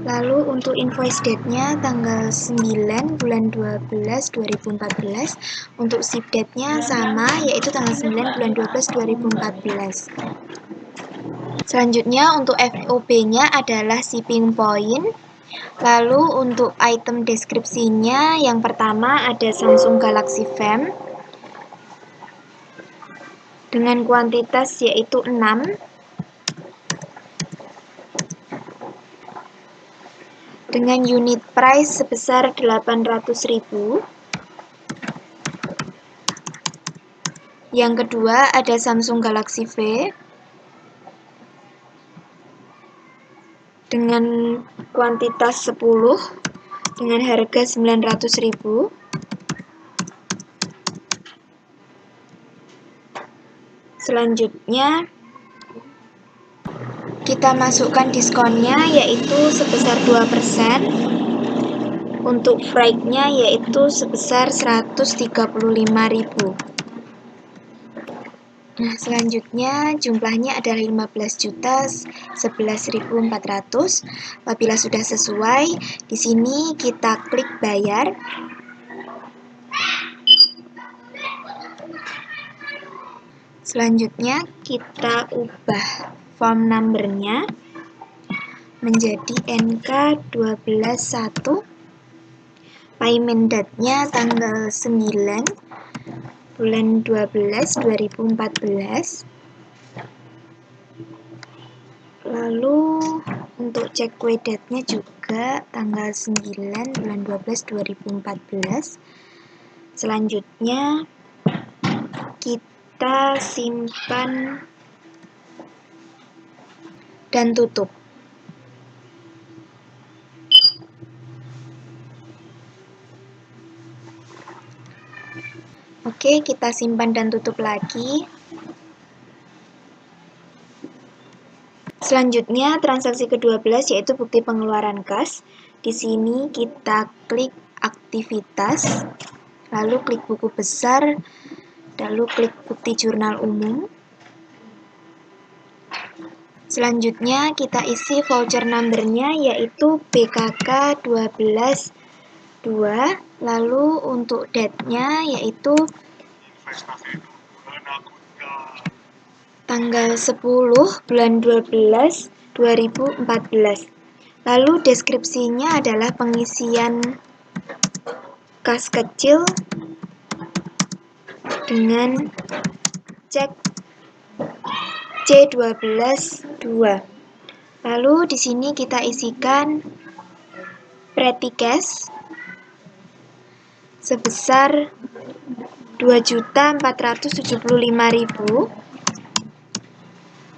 Lalu untuk invoice date-nya tanggal 9 bulan 12 2014. Untuk ship date-nya sama yaitu tanggal 9 bulan 12 2014. Selanjutnya untuk FOB-nya adalah shipping point. Lalu untuk item deskripsinya yang pertama ada Samsung Galaxy Fam dengan kuantitas yaitu 6. Dengan unit price sebesar 800.000. Yang kedua ada Samsung Galaxy V dengan kuantitas 10 dengan harga 900.000. Selanjutnya kita masukkan diskonnya yaitu sebesar 2%. Untuk freight-nya yaitu sebesar 135.000. Nah, selanjutnya jumlahnya adalah 15.011.400. Apabila sudah sesuai, di sini kita klik bayar. Selanjutnya kita ubah form number-nya menjadi NK121. Payment date-nya tanggal 9 bulan 12 2014. Lalu untuk checkaway date-nya juga tanggal 9 bulan 12 2014. Selanjutnya kita simpan dan tutup. Oke, kita simpan dan tutup lagi. Selanjutnya transaksi ke-12 yaitu bukti pengeluaran kas. Di sini kita klik aktivitas, lalu klik buku besar, lalu klik bukti jurnal umum. Selanjutnya kita isi voucher number-nya yaitu BKK 12.2. Lalu untuk date-nya yaitu tanggal 10 bulan 12 2014. Lalu deskripsinya adalah pengisian kas kecil dengan cek C12.2. Lalu di sini kita isikan petty cash sebesar 2.475.000.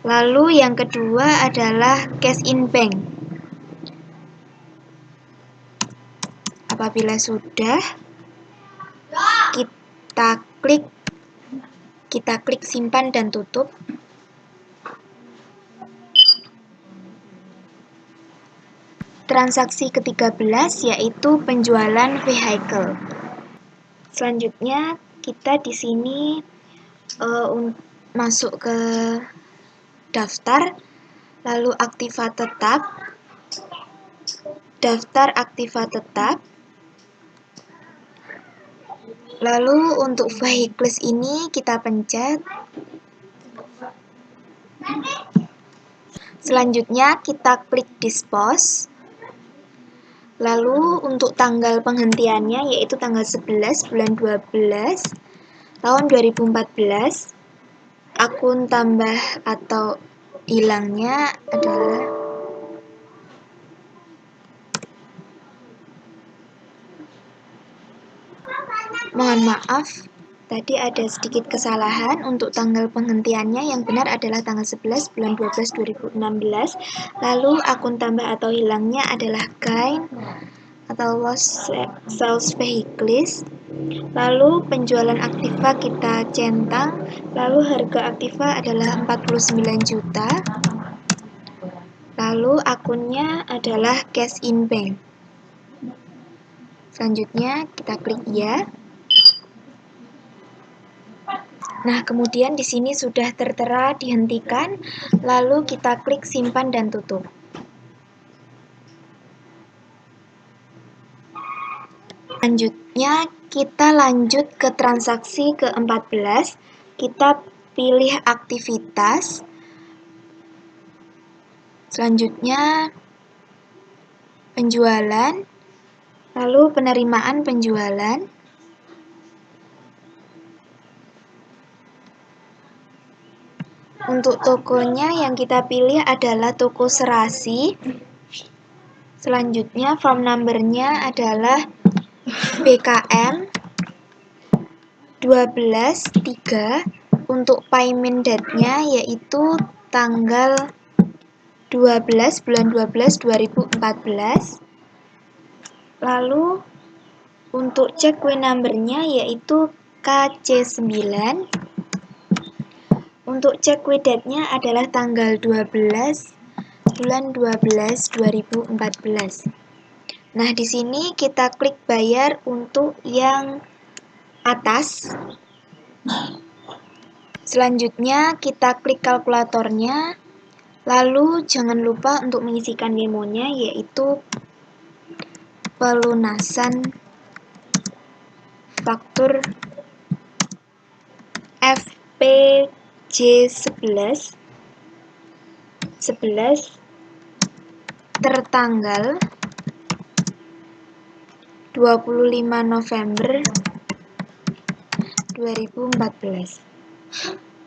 Lalu yang kedua adalah cash in bank. Apabila sudah, kita klik simpan dan tutup. Transaksi ke-13 yaitu penjualan vehicle. Selanjutnya kita di sini masuk ke daftar, lalu aktiva tetap, daftar aktiva tetap. Lalu untuk vehicles ini kita pencet. Selanjutnya kita klik dispose. Lalu untuk tanggal penghentiannya yaitu tanggal 11 bulan 12 tahun 2014. Akun tambah atau hilangnya adalah mohon maaf, tadi ada sedikit kesalahan. Untuk tanggal penghentiannya yang benar adalah tanggal 11 bulan 12 2016. Lalu akun tambah atau hilangnya adalah gain atau lost sales vehicles. Lalu penjualan aktiva kita centang. Lalu harga aktiva adalah 49 juta. Lalu akunnya adalah cash in bank. Selanjutnya kita klik ya. Nah, kemudian di sini sudah tertera dihentikan, lalu kita klik simpan dan tutup. Selanjutnya, kita lanjut ke transaksi ke-14. Kita pilih aktivitas. Selanjutnya, penjualan, lalu penerimaan penjualan. Untuk tokonya yang kita pilih adalah toko serasi. Selanjutnya form number-nya adalah BKM 12.3. Untuk payment date-nya yaitu tanggal 12 bulan 12 2014. Lalu untuk check number-nya yaitu KC9. Untuk check date-nya adalah tanggal 12 bulan 12 2014. Nah, di sini kita klik bayar untuk yang atas. Selanjutnya kita klik kalkulatornya. Lalu jangan lupa untuk mengisikan memonya yaitu pelunasan faktur FPJ11 tertanggal 25 November 2014.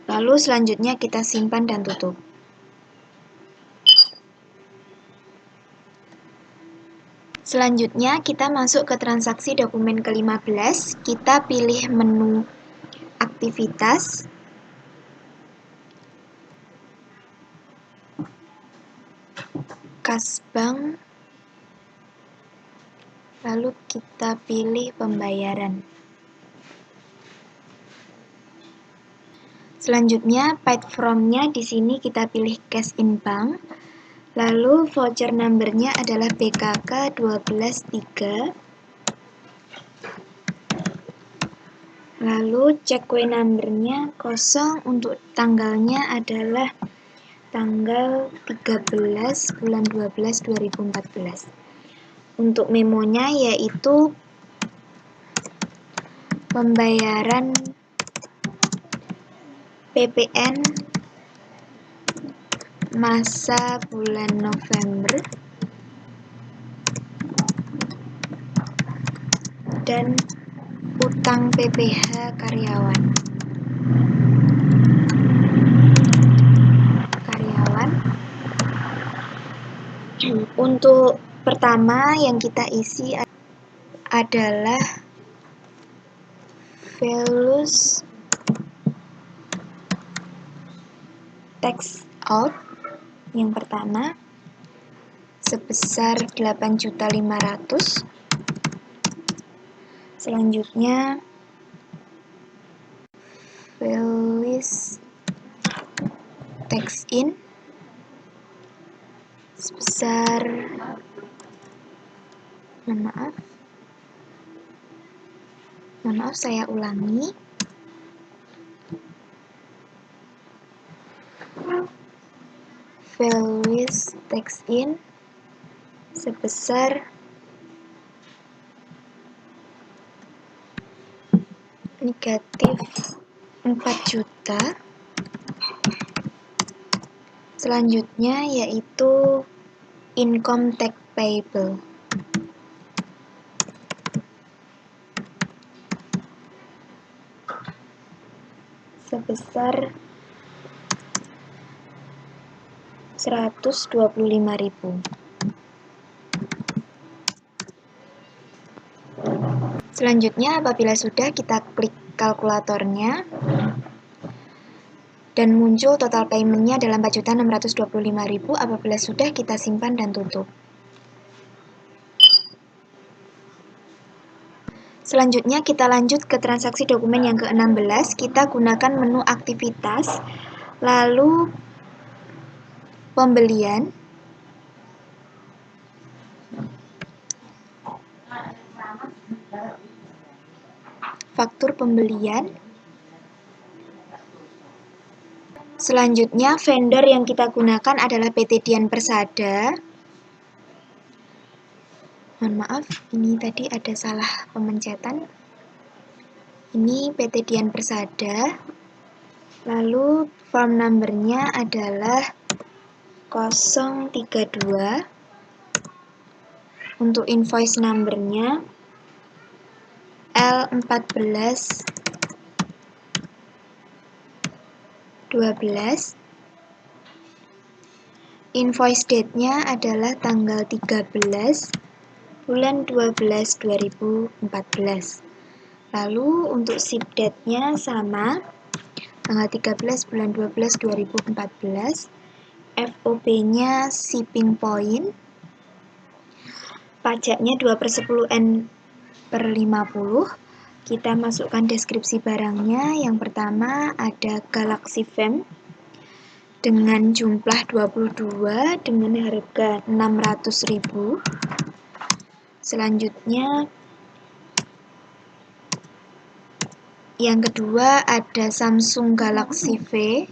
Lalu selanjutnya kita simpan dan tutup. Selanjutnya kita masuk ke transaksi dokumen ke-15. Kita pilih menu aktivitas. Kas bank. Lalu kita pilih pembayaran. Selanjutnya paid from-nya di sini kita pilih cash in bank. Lalu voucher number-nya adalah BKK 12.3. Lalu check number-nya kosong. Untuk tanggalnya adalah tanggal 13 bulan 12 2014. Untuk memonya yaitu pembayaran PPN masa bulan November dan utang PPh karyawan. Untuk pertama yang kita isi adalah values text out yang pertama sebesar 8.500.000. Selanjutnya values text in sebesar, mohon maaf saya ulangi, values text in sebesar negatif 4 juta. Selanjutnya yaitu income tax payable sebesar 125.000. Selanjutnya apabila sudah, kita klik kalkulatornya dan muncul total payment-nya adalah 4.625.000. Apabila sudah, kita simpan dan tutup. Selanjutnya kita lanjut ke transaksi dokumen yang ke-16. Kita gunakan menu aktivitas, lalu pembelian, faktur pembelian. Selanjutnya vendor yang kita gunakan adalah PT Dian Persada. Mohon maaf, ini tadi ada salah pemencetan. Ini PT Dian Persada. Lalu form number-nya adalah 032. Untuk invoice number-nya L14 12. Invoice date-nya adalah tanggal 13 bulan 12 2014. Lalu untuk ship date-nya sama, tanggal 13 bulan 12 2014. FOB-nya shipping point. Pajaknya 2/10N/50. Kita masukkan deskripsi barangnya. Yang pertama ada Galaxy Fam dengan jumlah 22 dengan harga 600.000. Selanjutnya yang kedua ada Samsung Galaxy V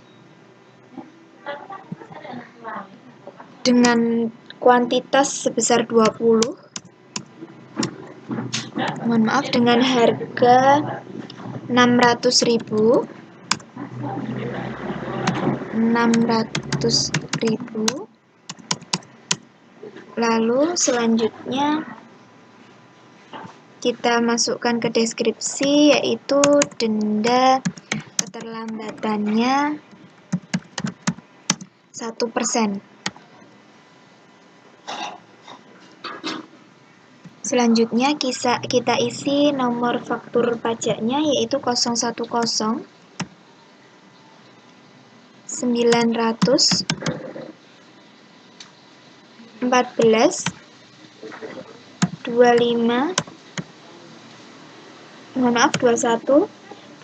dengan kuantitas sebesar 20. Mohon maaf, dengan harga 600.000. Lalu selanjutnya kita masukkan ke deskripsi, yaitu denda keterlambatannya 1%. Selanjutnya kita isi nomor faktur pajaknya, yaitu 010 900 14 25, mohon maaf 21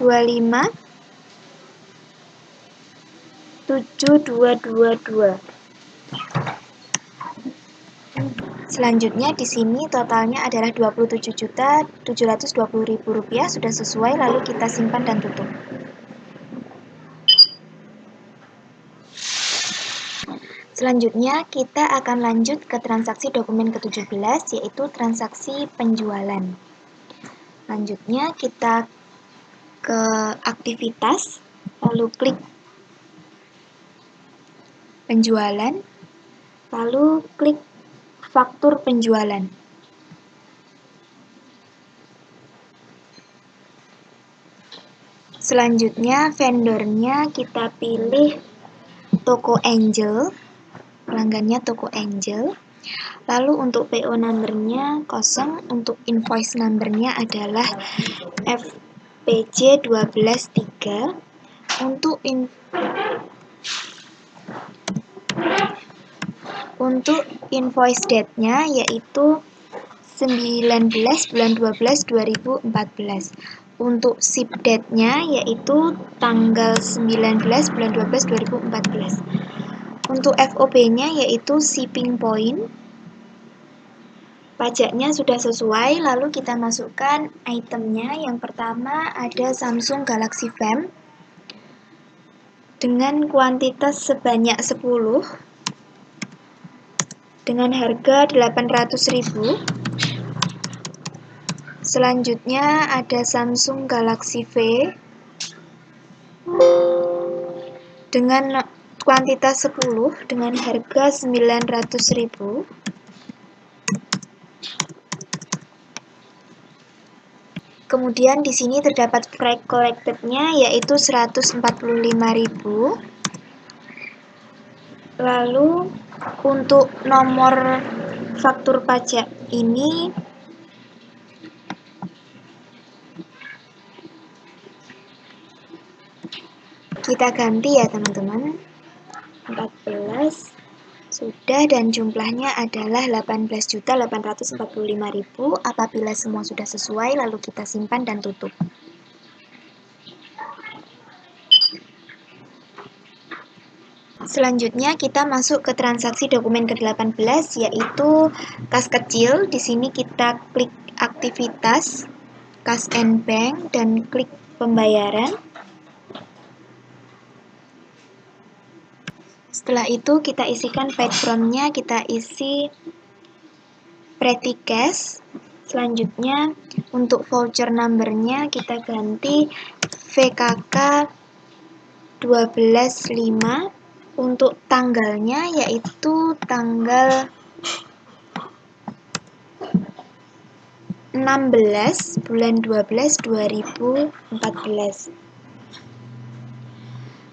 25 7222. Selanjutnya di sini totalnya adalah Rp27.720.000, sudah sesuai, lalu kita simpan dan tutup. Selanjutnya kita akan lanjut ke transaksi dokumen ke-17, yaitu transaksi penjualan. Lanjutnya kita ke aktivitas, lalu klik penjualan, lalu klik faktur penjualan. Selanjutnya vendornya kita pilih Toko Angel, pelanggannya Toko Angel. Lalu untuk PO number-nya 0, untuk invoice number-nya adalah FP PJ 12.3 untuk invoice date-nya yaitu 19 bulan 12 2014. Untuk ship date-nya yaitu tanggal 19 bulan 12 2014. Untuk FOB-nya yaitu shipping point. Pajaknya sudah sesuai, lalu kita masukkan itemnya. Yang pertama ada Samsung Galaxy Fam dengan kuantitas sebanyak 10 dengan harga 800.000. Selanjutnya ada Samsung Galaxy V dengan kuantitas 10 dengan harga 900.000. Kemudian di sini terdapat freight collected-nya yaitu 145.000. Lalu untuk nomor faktur pajak ini kita ganti ya teman-teman. 14 sudah dan jumlahnya adalah 18.845.000. Apabila semua sudah sesuai, lalu kita simpan dan tutup. Selanjutnya kita masuk ke transaksi dokumen ke-18 yaitu kas kecil. Di sini kita klik aktivitas Cash and Bank dan klik pembayaran. Setelah itu kita isikan background-nya, kita isi Pretty Cash. Selanjutnya untuk voucher number-nya kita ganti VKK 12.5. Untuk tanggalnya yaitu tanggal 16 bulan 12 2014.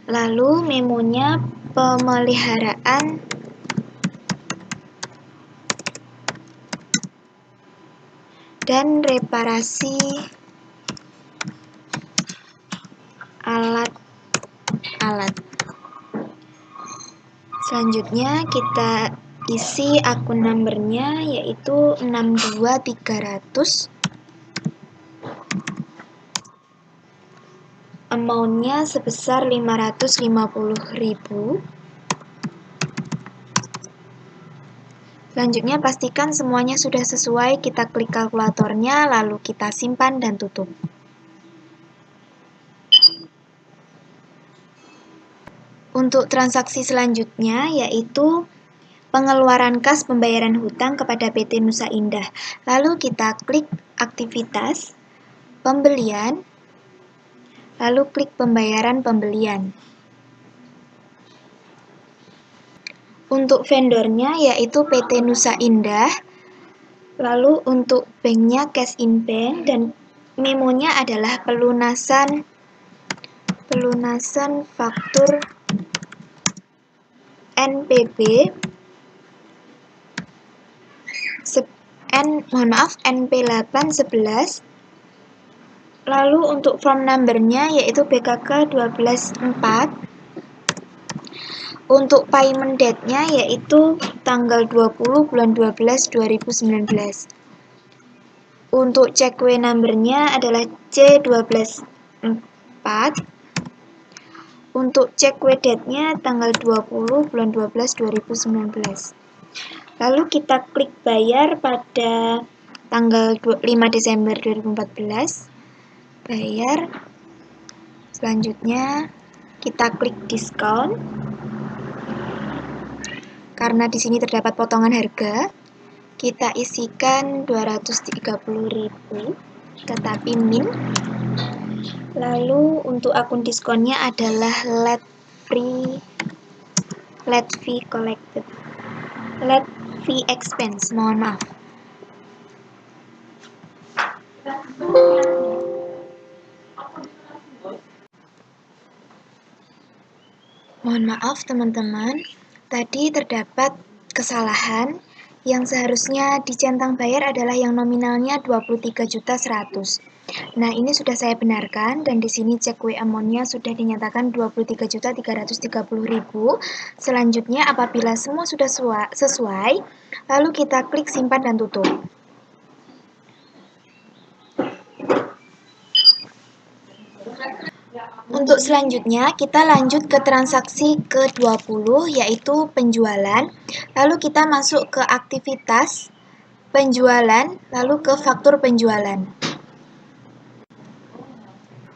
Lalu memonya pemeliharaan dan reparasi alat-alat. Selanjutnya kita isi akun numbernya yaitu 62300. Amount-nya sebesar 550.000. Selanjutnya pastikan semuanya sudah sesuai, kita klik kalkulatornya, lalu kita simpan dan tutup. Untuk transaksi selanjutnya yaitu pengeluaran kas pembayaran hutang kepada PT Nusa Indah. Lalu kita klik aktivitas, pembelian, lalu klik pembayaran pembelian. Untuk vendornya yaitu PT Nusa Indah, lalu untuk banknya Cash in Bank, dan memonya adalah pelunasan faktur NPB NP811. Lalu untuk form number-nya yaitu BKK 12.4. Untuk payment date-nya yaitu tanggal 20 bulan 12 2019. Untuk checkaway number-nya adalah C12.4. Untuk checkaway date-nya tanggal 20 bulan 12 2019. Lalu kita klik bayar pada tanggal 5 Desember 2014. Bayar. Selanjutnya kita klik diskon. Karena di sini terdapat potongan harga, kita isikan 230.000, tetapi min. Lalu untuk akun diskonnya adalah late fee expense, mohon maaf. Mohon maaf teman-teman, tadi terdapat kesalahan. Yang seharusnya dicentang bayar adalah yang nominalnya 23.100.000. Nah, ini sudah saya benarkan dan di sini cek WA-nya sudah dinyatakan 23.330.000. Selanjutnya apabila semua sudah sesuai, lalu kita klik simpan dan tutup. Untuk selanjutnya, kita lanjut ke transaksi ke-20, yaitu penjualan. Lalu kita masuk ke aktivitas penjualan, lalu ke faktur penjualan.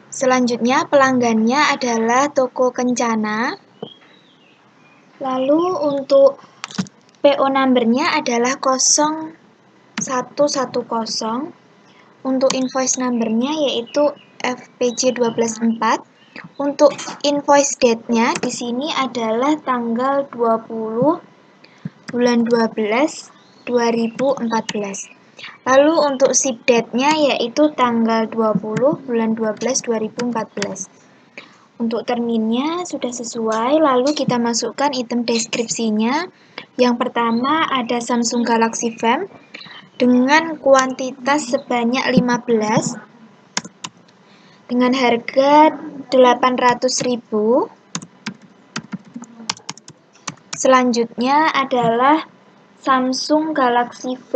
Selanjutnya, pelanggannya adalah Toko Kencana. Lalu untuk PO number-nya adalah 0110. Untuk invoice number-nya yaitu FPJ 124. Untuk invoice date-nya di sini adalah tanggal 20 bulan 12 2014. Lalu untuk ship date-nya yaitu tanggal 20 bulan 12 2014. Untuk terminnya sudah sesuai, lalu kita masukkan item deskripsinya. Yang pertama ada Samsung Galaxy Fam dengan kuantitas sebanyak 15 dengan harga 800.000. Selanjutnya adalah Samsung Galaxy V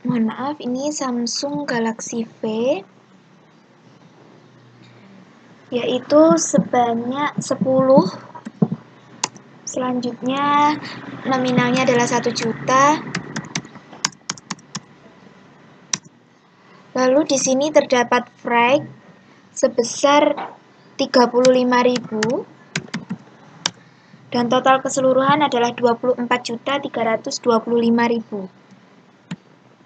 mohon maaf, ini Samsung Galaxy V yaitu sebanyak 10. Selanjutnya nominalnya adalah 1 juta. Lalu di sini terdapat freight sebesar 35.000 dan total keseluruhan adalah 24.325.000.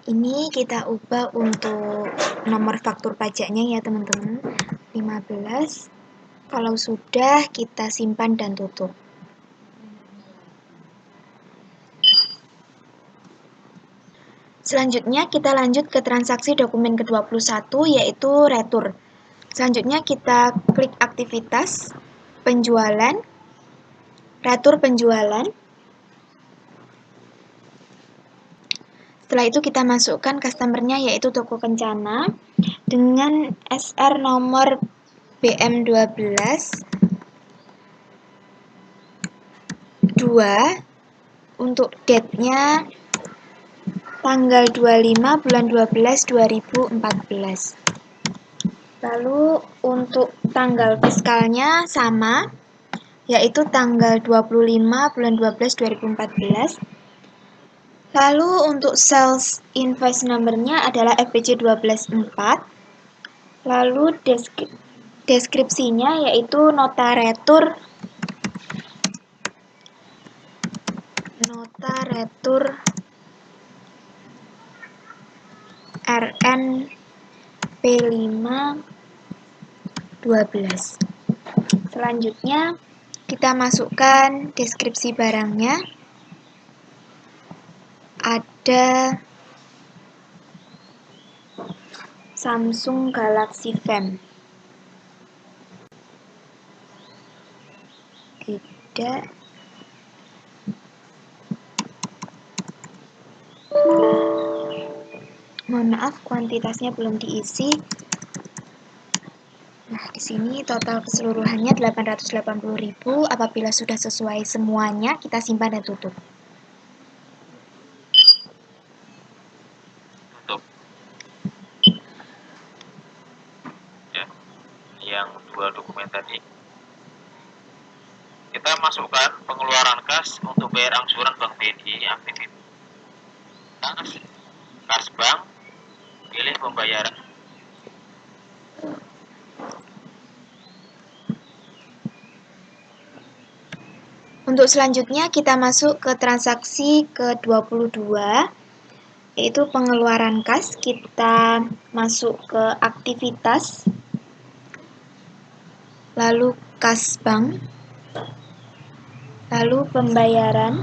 Ini kita ubah untuk nomor faktur pajaknya ya teman-teman, 15. Kalau sudah, kita simpan dan tutup. Selanjutnya kita lanjut ke transaksi dokumen ke-21 yaitu retur. Selanjutnya kita klik aktivitas penjualan, retur penjualan. Setelah itu kita masukkan customer-nya yaitu Toko Kencana dengan SR nomor BM12 2. Untuk date-nya tanggal 25 bulan 12 2014. Lalu untuk tanggal fiskalnya sama, yaitu tanggal 25 bulan 12 2014. Lalu untuk sales invoice number-nya adalah FPJ 124. Lalu deskripsinya yaitu nota retur RN P5 12. Selanjutnya kita masukkan deskripsi barangnya. Ada Samsung Galaxy Fam. Tidak. Mohon maaf, kuantitasnya belum diisi. Nah, di sini total keseluruhannya 880.000. Apabila sudah sesuai semuanya, kita simpan dan tutup. Ya, yang dua dokumen tadi. Kita masukkan pengeluaran kas untuk bayar angsuran Bank BNI, aktivitas kas bank, pilih pembayaran. Untuk selanjutnya kita masuk ke transaksi ke-22 yaitu pengeluaran kas. Kita masuk ke aktivitas, lalu kas bank, lalu pembayaran.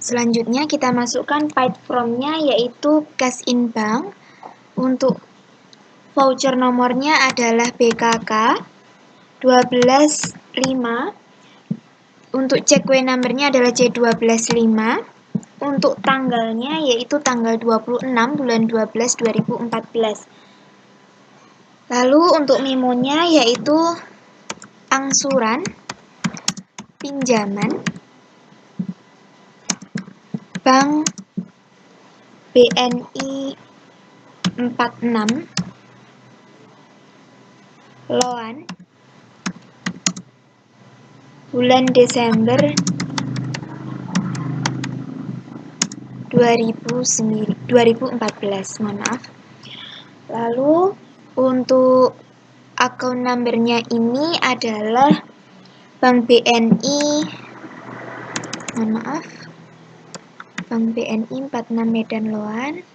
Selanjutnya kita masukkan paid from-nya yaitu cash in bank. Untuk voucher nomornya adalah BKK. 12.5. Untuk check-way number-nya adalah C12.5. Untuk tanggalnya yaitu tanggal 26 bulan 12 2014. Lalu untuk memonya yaitu angsuran pinjaman Bank BNI 46 loan bulan Desember 2014, mohon maaf. Lalu untuk account number-nya ini adalah Bank BNI, mohon maaf, Bank BNI 46 Medan Loan.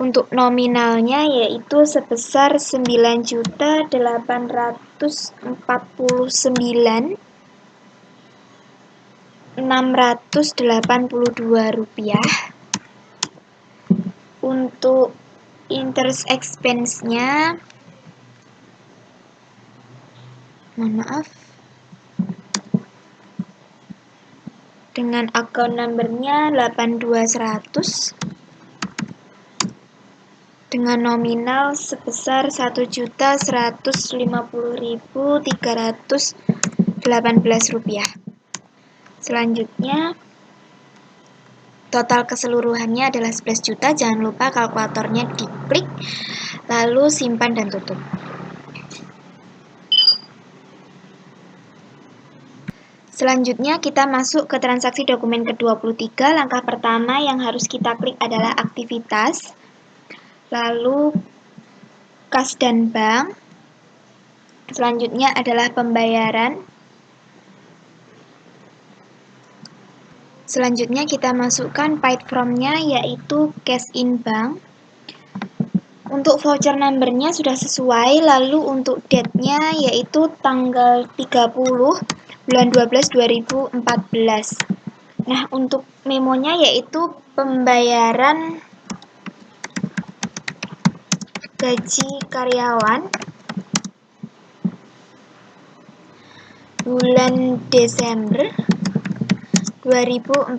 Untuk nominalnya yaitu sebesar 9.849.682 rupiah. Untuk interest expense-nya, mohon maaf, dengan account number-nya 8200 dengan nominal sebesar 1.150.318 rupiah. Selanjutnya, total keseluruhannya adalah 11 juta. Jangan lupa kalkulatornya diklik, lalu simpan dan tutup. Selanjutnya kita masuk ke transaksi dokumen ke-23. Langkah pertama yang harus kita klik adalah aktivitas, lalu kas dan bank. Selanjutnya adalah pembayaran. Selanjutnya kita masukkan paid from-nya yaitu cash in bank. Untuk voucher number-nya sudah sesuai, lalu untuk date-nya yaitu tanggal 30 bulan 12 2014. Nah, untuk memonya yaitu pembayaran gaji karyawan bulan Desember 2014.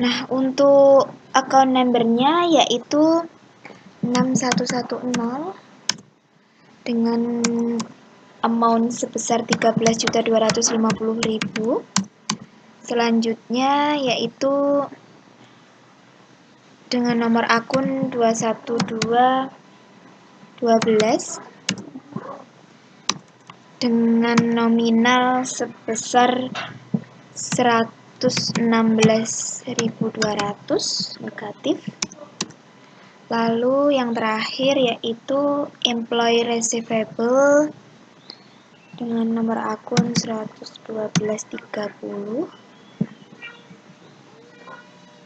Nah, untuk account number-nya yaitu 6110 dengan amount sebesar 13.250.000. Selanjutnya yaitu dengan nomor akun 21212 dengan nominal sebesar 116.200 negatif. Lalu yang terakhir yaitu employee receivable dengan nomor akun 11230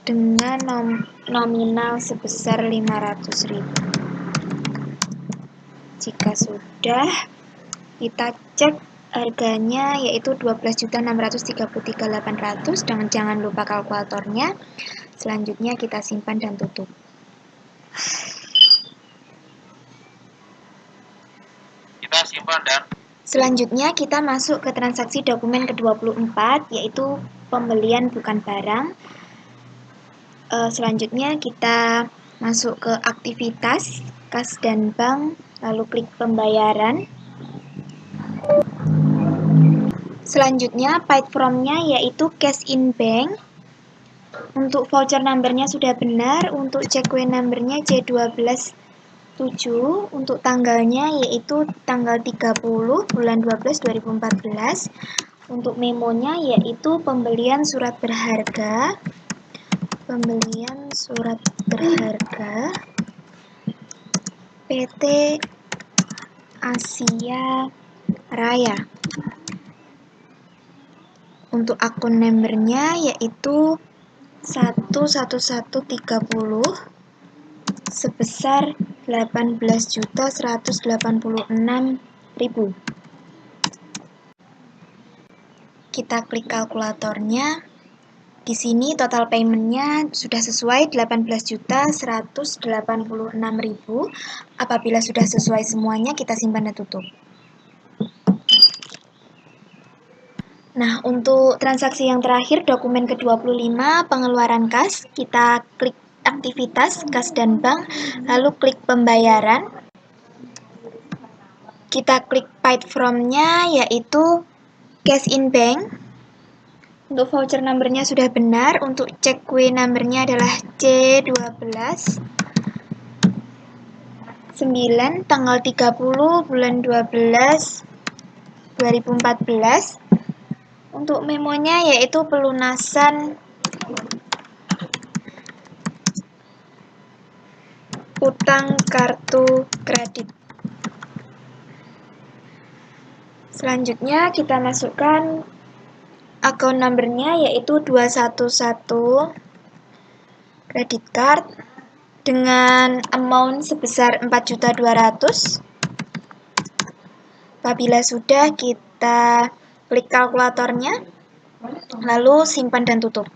dengan nominal sebesar 500.000. Jika sudah, kita cek harganya yaitu 12.633.800 dengan jangan lupa kalkulatornya. Selanjutnya kita simpan dan tutup. Kita simpan dan Selanjutnya kita masuk ke transaksi dokumen ke-24 yaitu pembelian bukan barang. Selanjutnya kita masuk ke aktivitas, kas dan bank, lalu klik pembayaran. Selanjutnya paid from-nya yaitu cash in bank. Untuk voucher number-nya sudah benar, untuk check-way number-nya C12.7, untuk tanggalnya yaitu tanggal 30 bulan 12 2014. Untuk memonya yaitu pembelian surat berharga. Pembelian surat berharga PT Asia Raya. Untuk akun number-nya yaitu 11130 sebesar 18.186.000. Kita klik kalkulatornya, Di sini total payment-nya sudah sesuai 18.186.000. Apabila sudah sesuai semuanya, kita simpan dan tutup. Nah, untuk transaksi yang terakhir, dokumen ke-25, pengeluaran kas, kita klik aktivitas, kas dan bank, lalu klik pembayaran. Kita klik paid from-nya, yaitu cash in bank. Untuk voucher number-nya sudah benar, untuk check kue number-nya adalah C12 9 tanggal 30 bulan 12 2014. Untuk memonya yaitu pelunasan utang kartu kredit. Selanjutnya kita masukkan account number-nya yaitu 211 credit card dengan amount sebesar 4.200.000. Apabila sudah, kita klik kalkulatornya, lalu simpan dan tutup.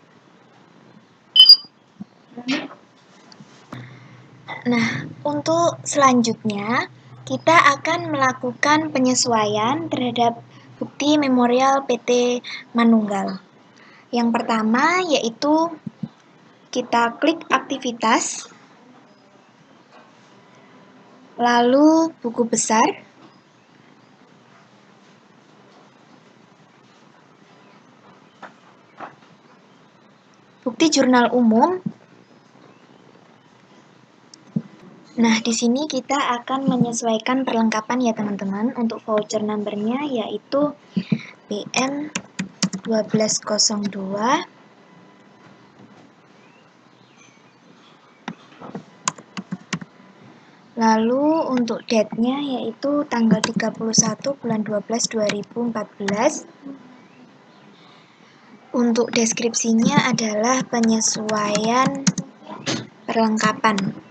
Nah, untuk selanjutnya, kita akan melakukan penyesuaian terhadap bukti memorial PT Manunggal. Yang pertama yaitu kita klik aktivitas, lalu buku besar, bukti jurnal umum. Nah, di sini kita akan menyesuaikan perlengkapan ya teman-teman. Untuk voucher number-nya yaitu BM 1202. Lalu untuk date-nya yaitu tanggal 31 bulan 12 2014. Untuk deskripsinya adalah penyesuaian perlengkapan.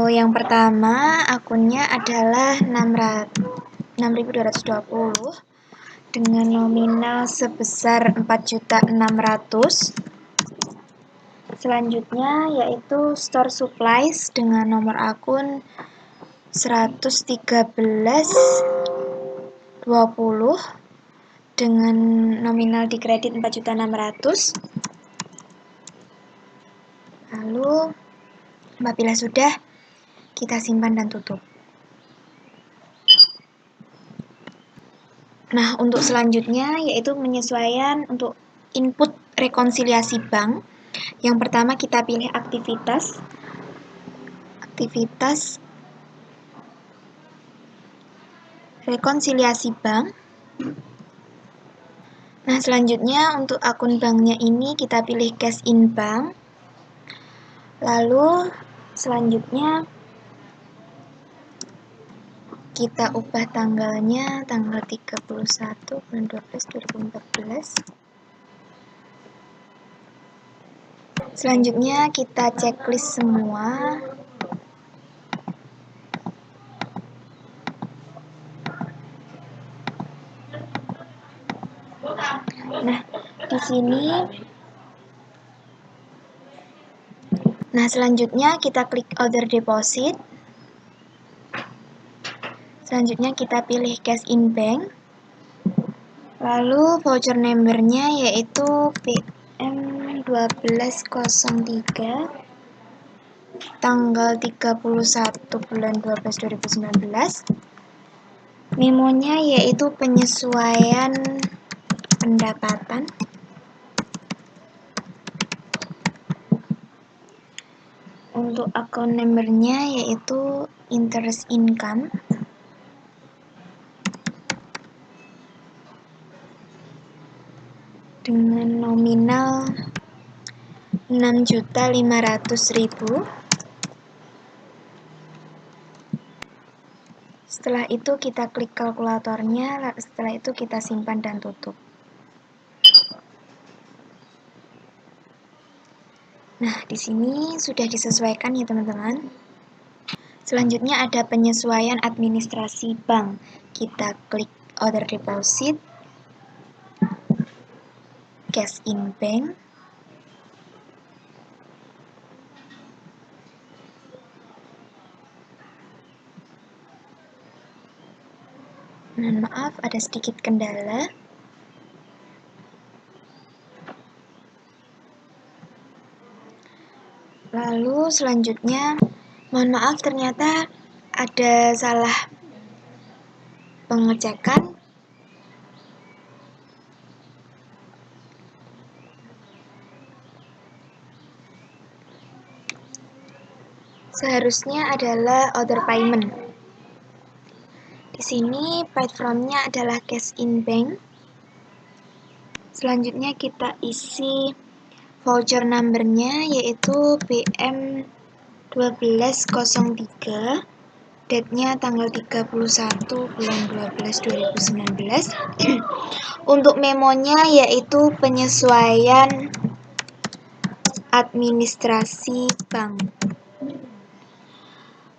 Yang pertama akunnya adalah 6.220 dengan nominal sebesar 4.600.000. Selanjutnya yaitu store supplies dengan nomor akun 113.20 dengan nominal di kredit 4.600.000. Lalu apabila sudah, kita simpan dan tutup. Nah, untuk selanjutnya yaitu penyesuaian untuk input rekonsiliasi bank. Yang pertama kita pilih aktivitas. Rekonsiliasi bank. Nah, selanjutnya untuk akun banknya ini kita pilih cash in bank. Lalu selanjutnya kita ubah tanggalnya tanggal 31 bulan 12 2014. Selanjutnya kita checklist semua. Nah, di sini selanjutnya kita klik order deposit. Selanjutnya kita pilih cash in bank. Lalu voucher number-nya yaitu PM 1203 tanggal 31 bulan 12 2019. Memonya yaitu penyesuaian pendapatan. Untuk account number-nya yaitu interest income. Dengan nominal 6.500.000. Setelah itu kita klik kalkulatornya, setelah itu kita simpan dan tutup. Nah, di sini sudah disesuaikan ya teman-teman. Selanjutnya ada penyesuaian administrasi bank. Kita klik other deposit, cash in bank, mohon maaf ada sedikit kendala. Lalu selanjutnya, mohon maaf ternyata ada salah pengecekan. Seharusnya adalah order payment. Di sini paid from-nya adalah cash in bank. Selanjutnya kita isi voucher number-nya yaitu BM1203. Date-nya tanggal 31 bulan 12 2019. Untuk memonya yaitu penyesuaian administrasi bank.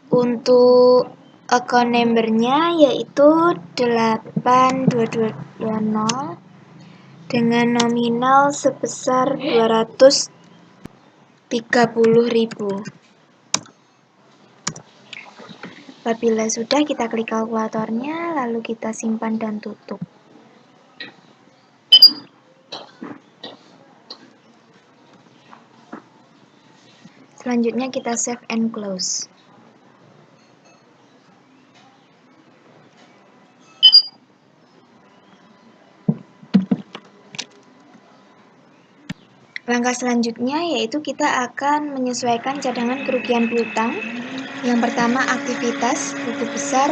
Untuk account number-nya yaitu 8220 dengan nominal sebesar 230.000. Apabila sudah, kita klik kalkulatornya, lalu kita simpan dan tutup. Selanjutnya kita save and close. Langkah selanjutnya yaitu kita akan menyesuaikan cadangan kerugian piutang. Yang pertama aktivitas, buku besar,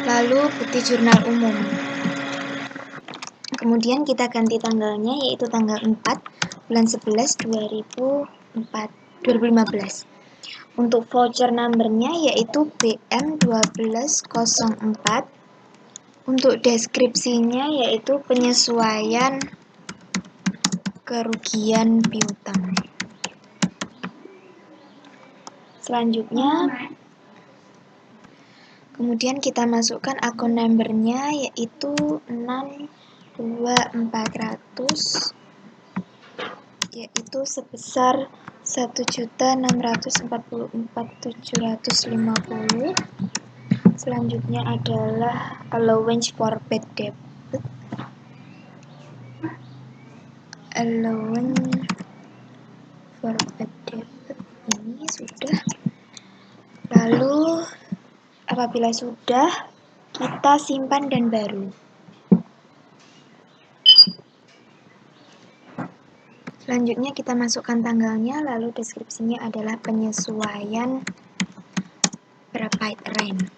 lalu bukti jurnal umum. Kemudian kita ganti tanggalnya yaitu tanggal 4 bulan 11 2015. Untuk voucher number-nya yaitu BM1204. Untuk deskripsinya yaitu penyesuaian kerugian piutang. Selanjutnya, kemudian kita masukkan akun number-nya yaitu 62400 yaitu sebesar 1.644.750. Selanjutnya adalah allowance for bad debt. Allowance for bad debt ini sudah. Lalu apabila sudah, kita simpan dan baru. Selanjutnya kita masukkan tanggalnya, lalu deskripsinya adalah penyesuaian prepaid rent.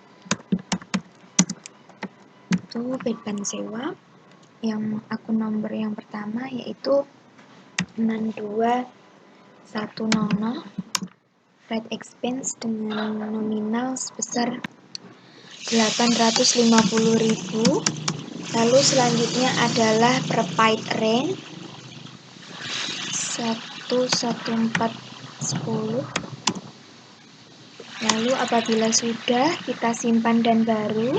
Itu beban sewa. Yang akun nomor yang pertama yaitu 6210. Rate expense dengan nominal sebesar 850.000. Lalu selanjutnya adalah prepaid rent 11410. Lalu apabila sudah, kita simpan dan baru.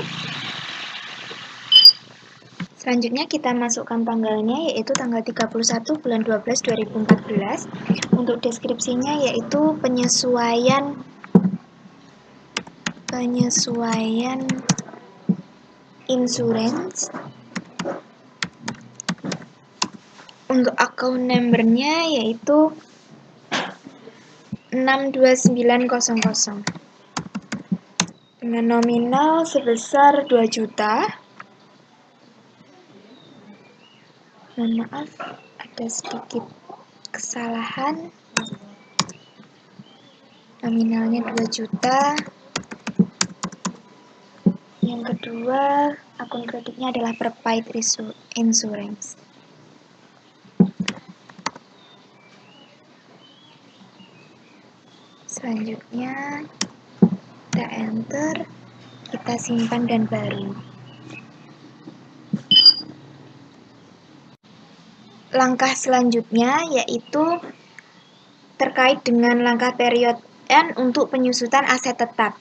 Selanjutnya kita masukkan tanggalnya yaitu tanggal 31 bulan 12 2014. Untuk deskripsinya yaitu penyesuaian insurance. Untuk account number-nya yaitu 62900 dengan nominal sebesar 2 juta. Mohon maaf, ada sedikit kesalahan. Nominalnya 2 juta. Yang kedua, akun kreditnya adalah prepaid insurance. Selanjutnya, kita enter, kita simpan dan baru. Langkah selanjutnya yaitu terkait dengan langkah period N untuk penyusutan aset tetap.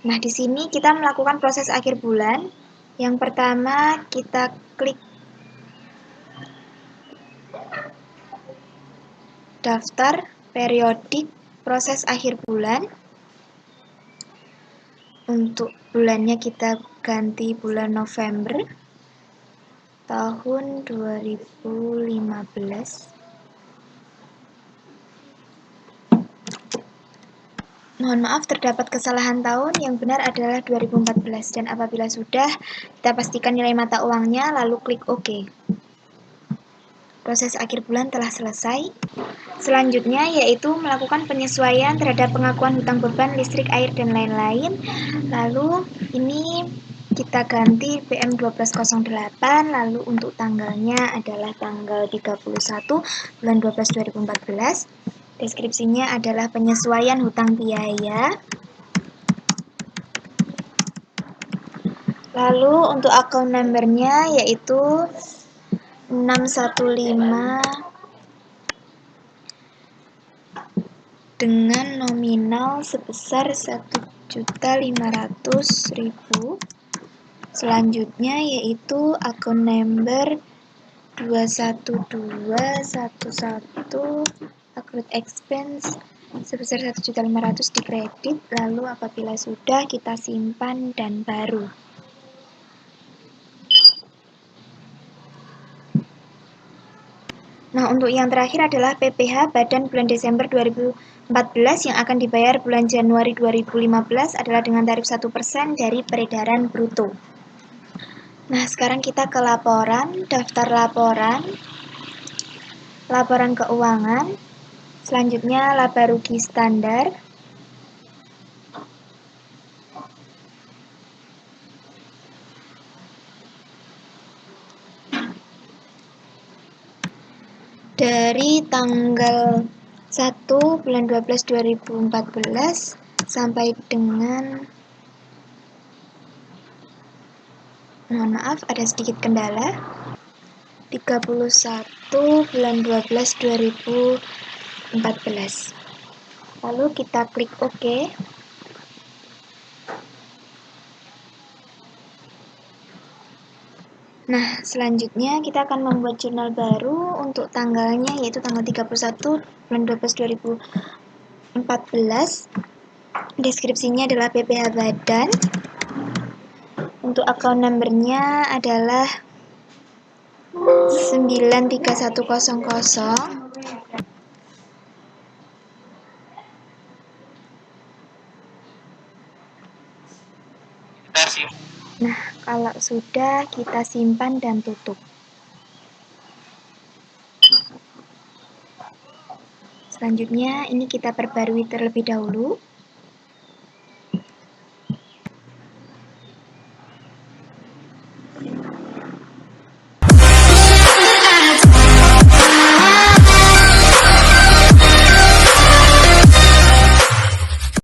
Nah, di sini kita melakukan proses akhir bulan. Yang pertama, kita klik daftar periodik proses akhir bulan. Untuk bulannya kita ganti bulan November tahun 2015. Mohon maaf terdapat kesalahan tahun, yang benar adalah 2014 dan apabila sudah, kita pastikan nilai mata uangnya lalu klik OK. Proses akhir bulan telah selesai. Selanjutnya yaitu melakukan penyesuaian terhadap pengakuan hutang beban listrik, air, dan lain-lain. Lalu ini kita ganti PM 1208, lalu untuk tanggalnya adalah tanggal 31 bulan 12 2014. Deskripsinya adalah penyesuaian hutang biaya. Lalu untuk account number-nya yaitu 615 dengan nominal sebesar 1.500.000. Selanjutnya yaitu account number 21211 accrued expense sebesar 1.500.000 dikredit, lalu apabila sudah kita simpan dan baru. Nah, untuk yang terakhir adalah PPh Badan bulan Desember 2014 yang akan dibayar bulan Januari 2015 adalah dengan tarif 1% dari peredaran bruto. Nah, sekarang kita ke laporan, daftar laporan, laporan keuangan, selanjutnya laba rugi standar, dari tanggal 1 bulan 12 2014 sampai dengan, mohon maaf ada sedikit kendala, 31 bulan 12 2014. Lalu kita klik OK. Nah, selanjutnya kita akan membuat jurnal baru untuk tanggalnya yaitu tanggal 31 bulan 12 2014. Deskripsinya adalah PPh Badan. Untuk account number-nya adalah 93100. Nah, kalau sudah kita simpan dan tutup. Selanjutnya ini kita perbarui terlebih dahulu.